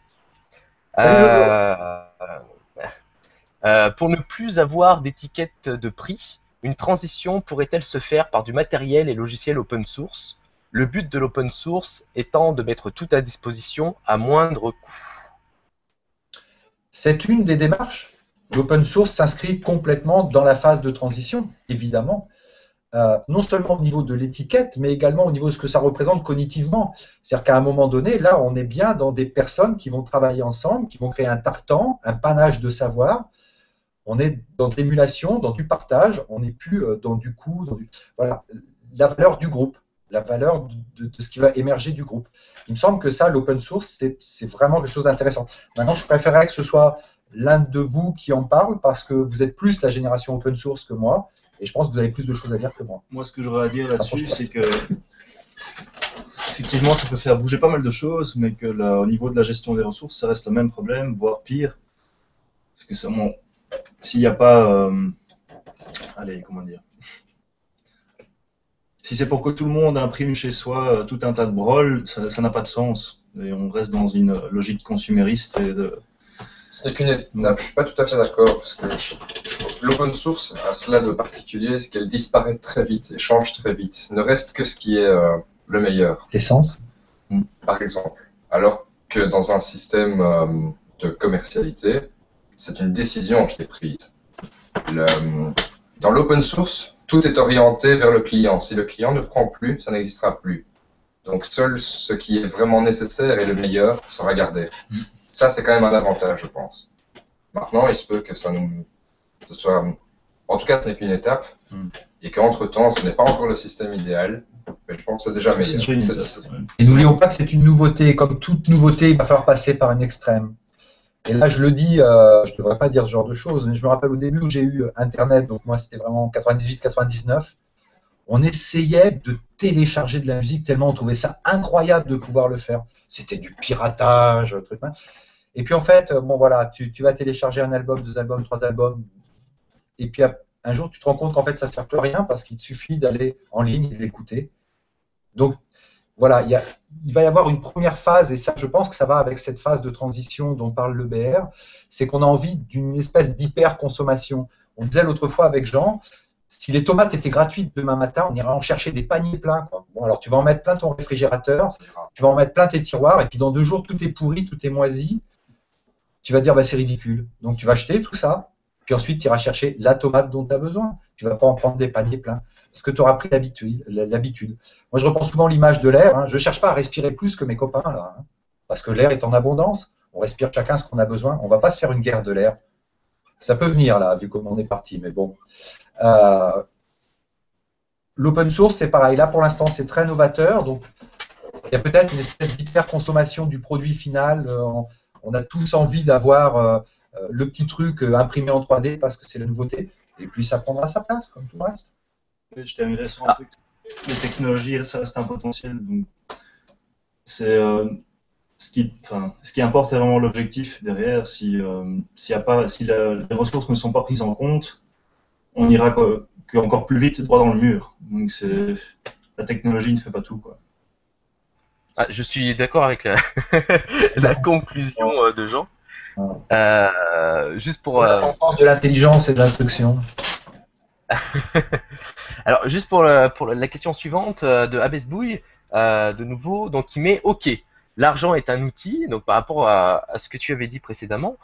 Pour ne plus avoir d'étiquette de prix, une transition pourrait-elle se faire par du matériel et logiciel open source? Le but de l'open source étant de mettre tout à disposition à moindre coût. C'est une des démarches. L'open source s'inscrit complètement dans la phase de transition, évidemment. Non seulement au niveau de l'étiquette, mais également au niveau de ce que ça représente cognitivement. C'est-à-dire qu'à un moment donné, là, on est bien dans des personnes qui vont travailler ensemble, qui vont créer un tartan, un panache de savoir. On est dans de l'émulation, dans du partage, on n'est plus dans du coup, voilà, la valeur du groupe, la valeur de ce qui va émerger du groupe. Il me semble que ça, l'open source, c'est vraiment quelque chose d'intéressant. Maintenant, je préférerais que ce soit l'un de vous qui en parle, parce que vous êtes plus la génération open source que moi, et je pense que vous avez plus de choses à dire que moi. Moi, ce que j'aurais à dire là-dessus, c'est que effectivement, ça peut faire bouger pas mal de choses, mais que là, au niveau de la gestion des ressources, ça reste le même problème, voire pire. Parce que s'il n'y a pas... allez, comment dire, si c'est pour que tout le monde imprime chez soi tout un tas de broles, ça n'a pas de sens. Et on reste dans une logique consumériste et de... Ce n'est qu'une étape, je suis pas tout à fait d'accord, parce que l'open source a cela de particulier, c'est qu'elle disparaît très vite et change très vite. Il ne reste que ce qui est le meilleur. L'essence, par exemple. Alors que dans un système de commercialité, c'est une décision qui est prise. Dans l'open source, tout est orienté vers le client. Si le client ne prend plus, ça n'existera plus. Donc seul ce qui est vraiment nécessaire et le meilleur sera gardé. Ça, c'est quand même un avantage, je pense. Maintenant, il se peut que ce soit... En tout cas, ce n'est qu'une étape, et qu'entre-temps, ce n'est pas encore le système idéal, mais je pense que c'est déjà meilleur. Et n'oublions pas que c'est une nouveauté. Comme toute nouveauté, il va falloir passer par une extrême. Et là, je le dis, je ne devrais pas dire ce genre de choses, mais je me rappelle au début où j'ai eu Internet, donc moi, c'était vraiment 98-99, on essayait de télécharger de la musique tellement on trouvait ça incroyable de pouvoir le faire. C'était du piratage, truc. Et puis en fait, bon voilà, tu vas télécharger un album, 2 albums, 3 albums, et puis un jour tu te rends compte qu'en fait ça ne sert plus à rien parce qu'il te suffit d'aller en ligne et de l'écouter. Donc voilà, il va y avoir une première phase, et ça je pense que ça va avec cette phase de transition dont parle le BR, c'est qu'on a envie d'une espèce d'hyper-consommation. On disait l'autre fois avec Jean, si les tomates étaient gratuites demain matin, on irait en chercher des paniers pleins, quoi. Bon, alors tu vas en mettre plein ton réfrigérateur, tu vas en mettre plein tes tiroirs, et puis dans 2 jours, tout est pourri, tout est moisi. Tu vas dire, bah, c'est ridicule. Donc tu vas acheter tout ça, puis ensuite tu iras chercher la tomate dont tu as besoin. Tu ne vas pas en prendre des paniers pleins, parce que tu auras pris l'habitude. Moi, je reprends souvent l'image de l'air. Hein. Je ne cherche pas à respirer plus que mes copains, là, hein, parce que l'air est en abondance. On respire chacun ce qu'on a besoin. On ne va pas se faire une guerre de l'air. Ça peut venir, là, vu comment on est parti, mais bon. L'open source, c'est pareil. Là, pour l'instant, c'est très novateur. Donc, il y a peut-être une espèce d'hyper-consommation du produit final. On a tous envie d'avoir le petit truc imprimé en 3D parce que c'est la nouveauté. Et puis, ça prendra sa place, comme tout le reste. Je terminerai sur un truc. Les technologies, ça reste un potentiel. Donc, c'est ce qui importe, c'est vraiment l'objectif derrière. Si les ressources ne sont pas prises en compte, on ira encore plus vite droit dans le mur. Donc la technologie ne fait pas tout, quoi. Je suis d'accord avec la conclusion de Jean. Juste pour de l'intelligence et de l'instruction. Alors juste pour la question suivante de Abesbouille, de nouveau, donc il met OK. L'argent est un outil, donc par rapport à ce que tu avais dit précédemment.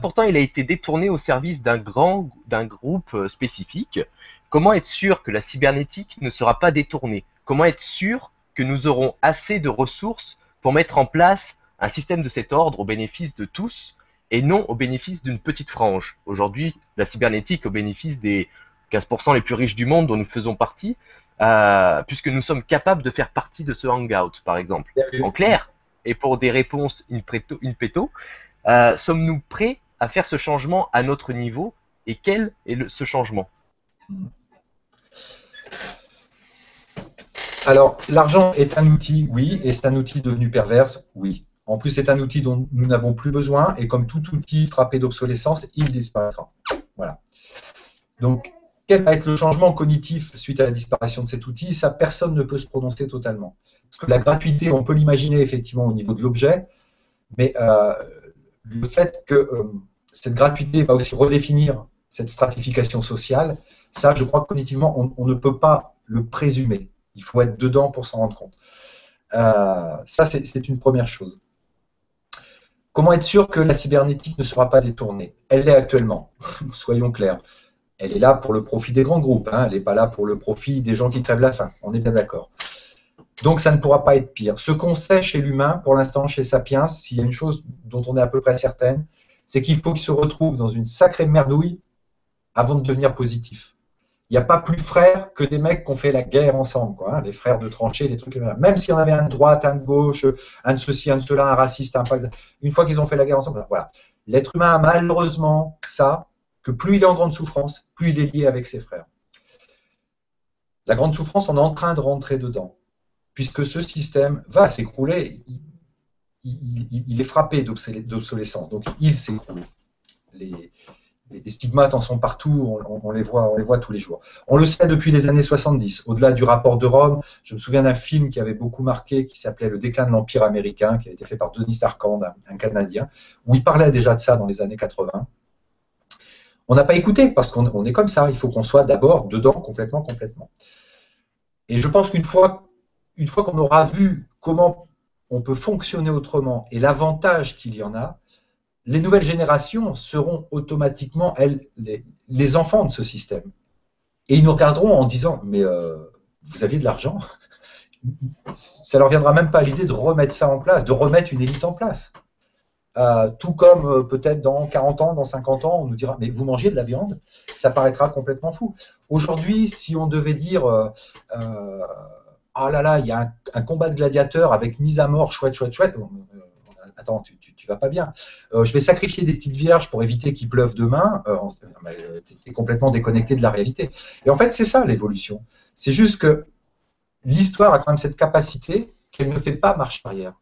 Pourtant, il a été détourné au service d'un groupe spécifique. Comment être sûr que la cybernétique ne sera pas détournée? Comment être sûr que nous aurons assez de ressources pour mettre en place un système de cet ordre au bénéfice de tous et non au bénéfice d'une petite frange? Aujourd'hui, la cybernétique au bénéfice des 15% les plus riches du monde dont nous faisons partie, puisque nous sommes capables de faire partie de ce hangout, par exemple. En clair, et pour des réponses in petto, sommes-nous prêts à faire ce changement à notre niveau, et quel est ce changement? Alors, l'argent est un outil, oui, et c'est un outil devenu perverse, oui. En plus, c'est un outil dont nous n'avons plus besoin, et comme tout outil frappé d'obsolescence, il disparaîtra. Voilà. Donc, quel va être le changement cognitif suite à la disparition de cet outil? Ça, personne ne peut se prononcer totalement. Parce que la gratuité, on peut l'imaginer effectivement au niveau de l'objet, mais le fait que cette gratuité va aussi redéfinir cette stratification sociale, ça, je crois que cognitivement, on ne peut pas le présumer. Il faut être dedans pour s'en rendre compte. Ça, c'est une première chose. Comment être sûr que la cybernétique ne sera pas détournée? Elle l'est actuellement, soyons clairs. Elle est là pour le profit des grands groupes, hein. Elle n'est pas là pour le profit des gens qui crèvent la faim, on est bien d'accord. Donc ça ne pourra pas être pire. Ce qu'on sait chez l'humain, pour l'instant chez Sapiens, s'il y a une chose dont on est à peu près certaine, c'est qu'il faut qu'il se retrouve dans une sacrée merdouille avant de devenir positif. Il n'y a pas plus frères que des mecs qui ont fait la guerre ensemble, quoi, hein, les frères de tranchées, les trucs. Même s'il y en avait un de droite, un de gauche, un de ceci, un de cela, un raciste, un pas. Une fois qu'ils ont fait la guerre ensemble, voilà. L'être humain a malheureusement ça, que plus il est en grande souffrance, plus il est lié avec ses frères. La grande souffrance, on est en train de rentrer dedans, puisque ce système va s'écrouler. Il est frappé d'obsolescence, donc il s'écroule. Les stigmates en sont partout, on les voit tous les jours. On le sait depuis les années 70. Au-delà du rapport de Rome, je me souviens d'un film qui avait beaucoup marqué, qui s'appelait Le déclin de l'Empire américain, qui a été fait par Denis Sarkand, un Canadien, où il parlait déjà de ça dans les années 80. On n'a pas écouté, parce qu'on est comme ça. Il faut qu'on soit d'abord dedans complètement. Et je pense qu'une fois qu'on aura vu comment on peut fonctionner autrement et l'avantage qu'il y en a, les nouvelles générations seront automatiquement, elles, les enfants de ce système. Et ils nous regarderont en disant, mais vous aviez de l'argent? Ça leur viendra même pas à l'idée de remettre ça en place, de remettre une élite en place. Tout comme peut-être dans 40 ans, dans 50 ans, on nous dira, mais vous mangez de la viande? Ça paraîtra complètement fou. Aujourd'hui, si on devait dire, oh là là, il y a un combat de gladiateurs avec mise à mort, chouette, attends, tu vas pas bien. Je vais sacrifier des petites vierges pour éviter qu'il pleuve demain. Tu es complètement déconnecté de la réalité. Et en fait, c'est ça l'évolution. C'est juste que l'histoire a quand même cette capacité qu'elle ne fait pas marche arrière.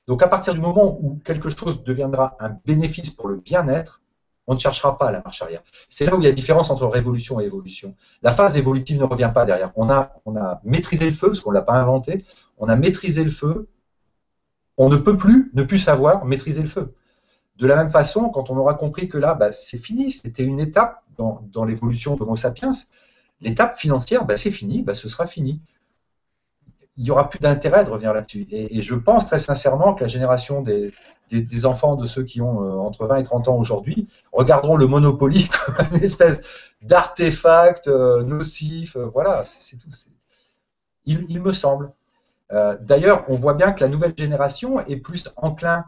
Donc à partir du moment où quelque chose deviendra un bénéfice pour le bien-être, on ne cherchera pas la marche arrière. C'est là où il y a différence entre révolution et évolution. La phase évolutive ne revient pas derrière. On a maîtrisé le feu, parce qu'on ne l'a pas inventé. On a maîtrisé le feu. On ne peut plus ne plus savoir maîtriser le feu. De la même façon, quand on aura compris que là, c'est fini, c'était une étape dans l'évolution d'Homo sapiens, l'étape financière, c'est fini, ce sera fini. Il n'y aura plus d'intérêt de revenir là-dessus. Et je pense très sincèrement que la génération des enfants de ceux qui ont entre 20 et 30 ans aujourd'hui regarderont le Monopoly comme une espèce d'artefact nocif. Voilà, c'est tout. Il me semble. D'ailleurs, on voit bien que la nouvelle génération est plus enclin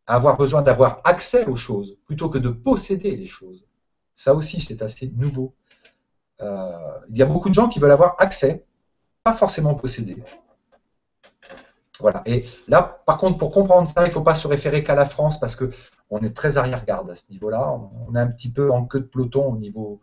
à avoir besoin d'avoir accès aux choses plutôt que de posséder les choses. Ça aussi, c'est assez nouveau. Il y a beaucoup de gens qui veulent avoir accès, pas forcément posséder. Voilà. Et là, par contre, pour comprendre ça, il ne faut pas se référer qu'à la France parce qu'on est très arrière-garde à ce niveau-là. On est un petit peu en queue de peloton au niveau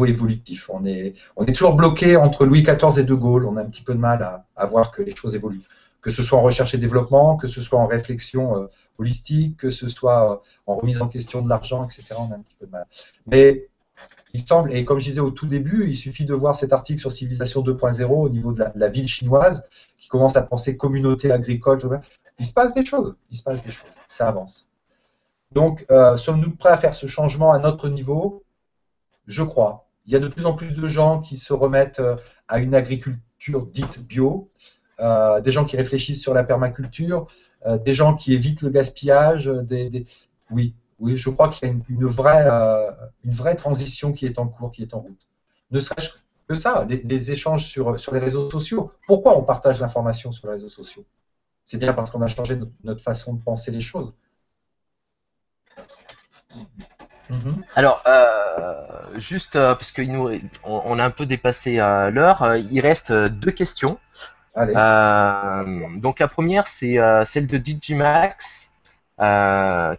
évolutif. On est toujours bloqué entre Louis XIV et De Gaulle. On a un petit peu de mal à voir que les choses évoluent. Que ce soit en recherche et développement, que ce soit en réflexion holistique, que ce soit en remise en question de l'argent, etc. On a un petit peu de mal. Mais il semble, et comme je disais au tout début, il suffit de voir cet article sur Civilisation 2.0 au niveau de la ville chinoise qui commence à penser communauté agricole. Il se passe des choses. Ça avance. Donc, sommes-nous prêts à faire ce changement à notre niveau? Je crois. Il y a de plus en plus de gens qui se remettent à une agriculture dite bio, des gens qui réfléchissent sur la permaculture, des gens qui évitent le gaspillage. Oui, je crois qu'il y a une vraie transition qui est en cours, qui est en route. Ne serait-ce que ça, les échanges sur les réseaux sociaux. Pourquoi on partage l'information sur les réseaux sociaux? C'est bien parce qu'on a changé notre façon de penser les choses. Alors, juste parce qu'on a un peu dépassé l'heure, il reste 2 questions. Allez. Donc la première, c'est celle de Digimax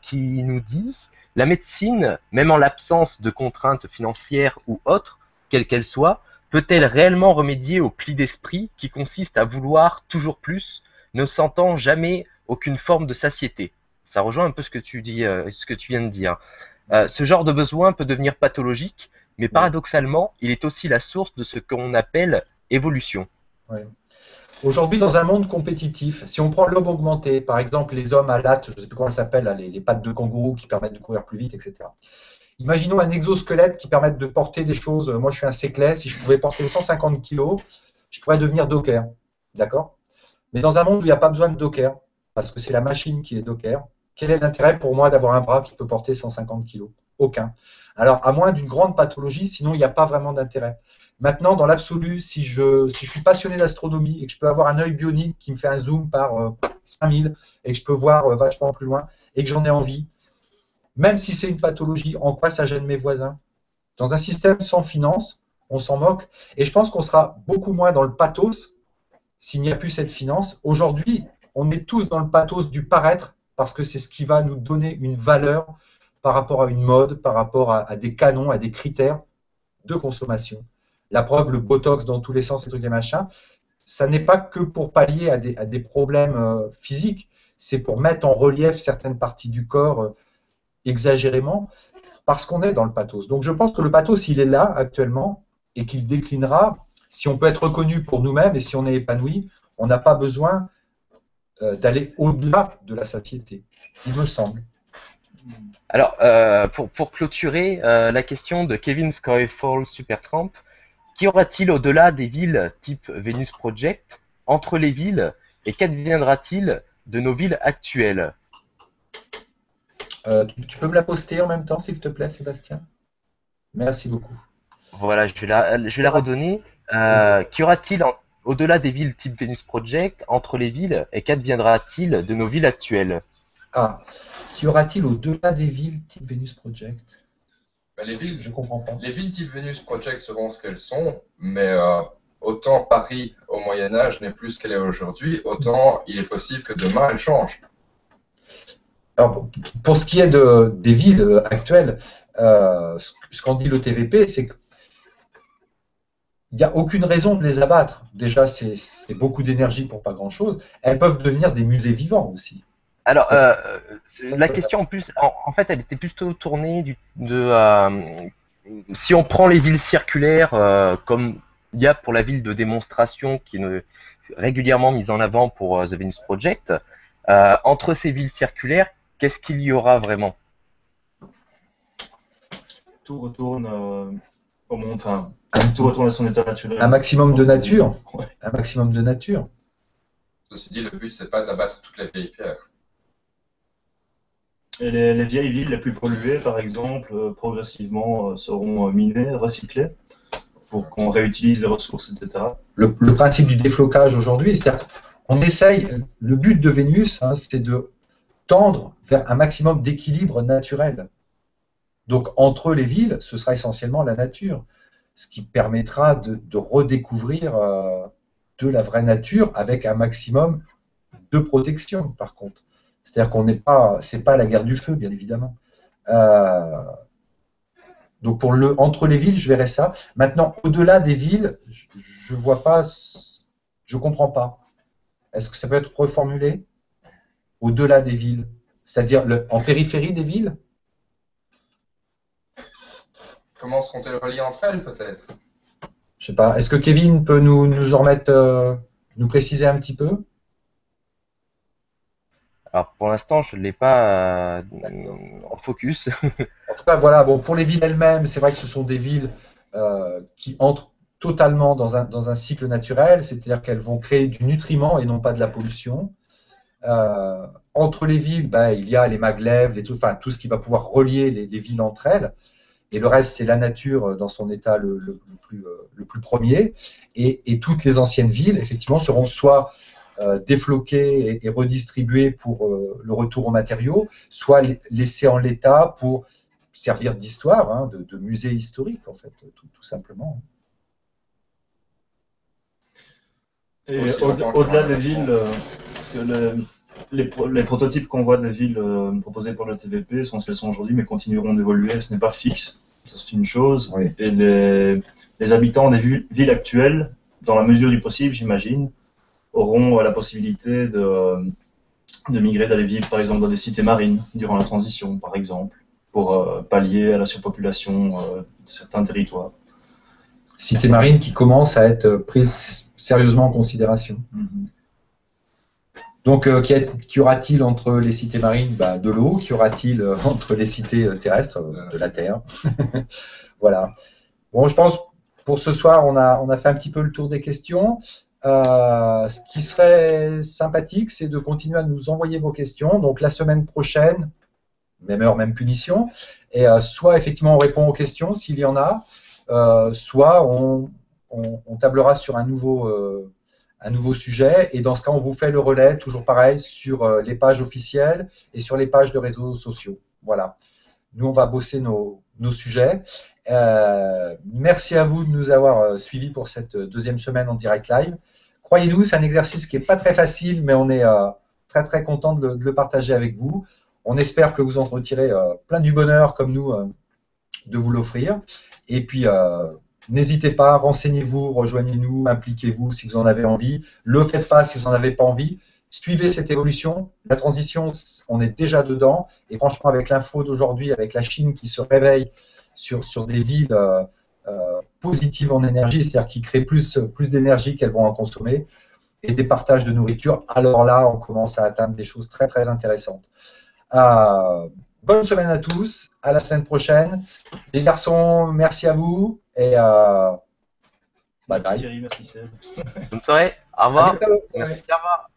qui nous dit « La médecine, même en l'absence de contraintes financières ou autres, quelles qu'elles soient, peut-elle réellement remédier au pli d'esprit qui consiste à vouloir toujours plus, ne sentant jamais aucune forme de satiété ?» Ça rejoint un peu ce que tu viens de dire. Ce genre de besoin peut devenir pathologique, mais paradoxalement, il est aussi la source de ce qu'on appelle évolution. Oui. Aujourd'hui, dans un monde compétitif, si on prend l'homme augmenté, par exemple les hommes à lattes, je ne sais plus comment ça s'appelle, les pattes de kangourou qui permettent de courir plus vite, etc. Imaginons un exosquelette qui permette de porter des choses. Moi, je suis un séclet, si je pouvais porter 150 kg, je pourrais devenir docker. D'accord? Mais dans un monde où il n'y a pas besoin de docker, parce que c'est la machine qui est docker, quel est l'intérêt pour moi d'avoir un bras qui peut porter 150 kg? Aucun. Alors, à moins d'une grande pathologie, sinon il n'y a pas vraiment d'intérêt. Maintenant, dans l'absolu, si je suis passionné d'astronomie et que je peux avoir un œil bionique qui me fait un zoom par 5000 et que je peux voir vachement plus loin et que j'en ai envie, même si c'est une pathologie, en quoi ça gêne mes voisins? Dans un système sans finance, on s'en moque. Et je pense qu'on sera beaucoup moins dans le pathos s'il n'y a plus cette finance. Aujourd'hui, on est tous dans le pathos du paraître parce que c'est ce qui va nous donner une valeur par rapport à une mode, par rapport à des canons, à des critères de consommation. La preuve, le botox dans tous les sens, ces trucs et machins, ça n'est pas que pour pallier à des problèmes physiques, c'est pour mettre en relief certaines parties du corps exagérément, parce qu'on est dans le pathos. Donc je pense que le pathos, il est là actuellement et qu'il déclinera. Si on peut être reconnu pour nous-mêmes et si on est épanoui, on n'a pas besoin d'aller au-delà de la satiété, il me semble. Alors, pour clôturer, la question de Kevin Skyfall Supertramp, qu'y aura-t-il au-delà des villes type Venus Project, entre les villes, et qu'adviendra-t-il de nos villes actuelles? Tu peux me la poster en même temps, s'il te plaît, Sébastien? Merci beaucoup. Voilà, je vais la redonner. Qu'y aura-t-il au-delà des villes type Venus Project, entre les villes, et qu'adviendra-t-il de nos villes actuelles? Ah, qu'y aura-t-il au-delà des villes type Venus Project? Les villes, Je comprends pas. les villes type Venus Project seront ce qu'elles sont, mais autant Paris au Moyen-Âge n'est plus ce qu'elle est aujourd'hui, autant il est possible que demain elle change. Alors, pour ce qui est des villes actuelles, ce qu'en dit le TVP, c'est qu'il n'y a aucune raison de les abattre. Déjà, c'est beaucoup d'énergie pour pas grand-chose. Elles peuvent devenir des musées vivants aussi. Alors, la question en plus, en fait, elle était plutôt tournée si on prend les villes circulaires, comme il y a pour la ville de démonstration qui est régulièrement mise en avant pour The Venus Project, entre ces villes circulaires, qu'est-ce qu'il y aura vraiment? Tout retourne au monde, enfin, tout retourne à son état naturel. Un maximum de nature. Ouais. Un maximum de nature. Ceci dit, le but, c'est pas d'abattre toutes les vieilles pierres. Et les vieilles villes les plus polluées, par exemple, progressivement seront minées, recyclées, pour qu'on réutilise les ressources, etc. Le principe du déflocage aujourd'hui, c'est-à-dire qu'on essaye, le but de Vénus, hein, c'est de tendre vers un maximum d'équilibre naturel. Donc entre les villes, ce sera essentiellement la nature, ce qui permettra de redécouvrir de la vraie nature avec un maximum de protection, par contre. C'est-à-dire qu'on n'est pas, c'est pas la guerre du feu, bien évidemment. Donc entre les villes, je verrai ça. Maintenant, au-delà des villes, je vois pas, je comprends pas. Est-ce que ça peut être reformulé? Au-delà des villes, c'est-à-dire en périphérie des villes? Comment seront-elles reliées entre elles, peut-être? Je sais pas. Est-ce que Kevin peut nous en remettre, nous préciser un petit peu? Alors, pour l'instant, je ne l'ai pas en focus. En tout cas, voilà. Bon, pour les villes elles-mêmes, c'est vrai que ce sont des villes qui entrent totalement dans un cycle naturel, c'est-à-dire qu'elles vont créer du nutriment et non pas de la pollution. Entre les villes, il y a les maglevs, enfin, tout ce qui va pouvoir relier les villes entre elles. Et le reste, c'est la nature dans son état le plus premier. Et toutes les anciennes villes, effectivement, seront soit défloquées et redistribuées pour le retour aux matériaux, soit laissées en l'état pour servir d'histoire, hein, de musée historique, en fait, tout simplement. Et au-delà des villes, parce que les prototypes qu'on voit des villes proposées pour le TVP sont ce qu'elles sont aujourd'hui, mais continueront d'évoluer. Ce n'est pas fixe, ça c'est une chose. Oui. Et les habitants des villes actuelles, dans la mesure du possible, j'imagine, auront la possibilité de migrer, d'aller vivre par exemple dans des cités marines durant la transition, par exemple, pour pallier à la surpopulation de certains territoires. Cités marines qui commencent à être prises sérieusement en considération. Mm-hmm. Donc, qu'y aura-t-il entre les cités marines? De l'eau. Qu'y aura-t-il entre les cités terrestres? De la terre. Voilà. Bon, je pense pour ce soir, on a fait un petit peu le tour des questions. Ce qui serait sympathique, c'est de continuer à nous envoyer vos questions. Donc la semaine prochaine, même heure, même punition. Et soit effectivement on répond aux questions s'il y en a, soit on tablera sur un nouveau sujet. Et dans ce cas, on vous fait le relais, toujours pareil, sur les pages officielles et sur les pages de réseaux sociaux. Voilà. Nous, on va bosser nos sujets. Merci à vous de nous avoir suivis pour cette deuxième semaine en direct live. Croyez-nous, c'est un exercice qui n'est pas très facile, mais on est très très content de le partager avec vous. On espère que vous en retirez plein du bonheur comme nous de vous l'offrir. Et puis, n'hésitez pas, renseignez-vous, rejoignez-nous, impliquez-vous si vous en avez envie. Ne le faites pas si vous n'en avez pas envie. Suivez cette évolution. La transition, on est déjà dedans. Et franchement, avec l'info d'aujourd'hui, avec la Chine qui se réveille sur des villes positives en énergie, c'est-à-dire qui créent plus d'énergie qu'elles vont en consommer, et des partages de nourriture, alors là, on commence à atteindre des choses très très intéressantes. Bonne semaine à tous, à la semaine prochaine. Les garçons, merci à vous et bye bye. Merci Thierry, merci Seb. Bonne soirée, au À revoir. bientôt. Merci, au revoir.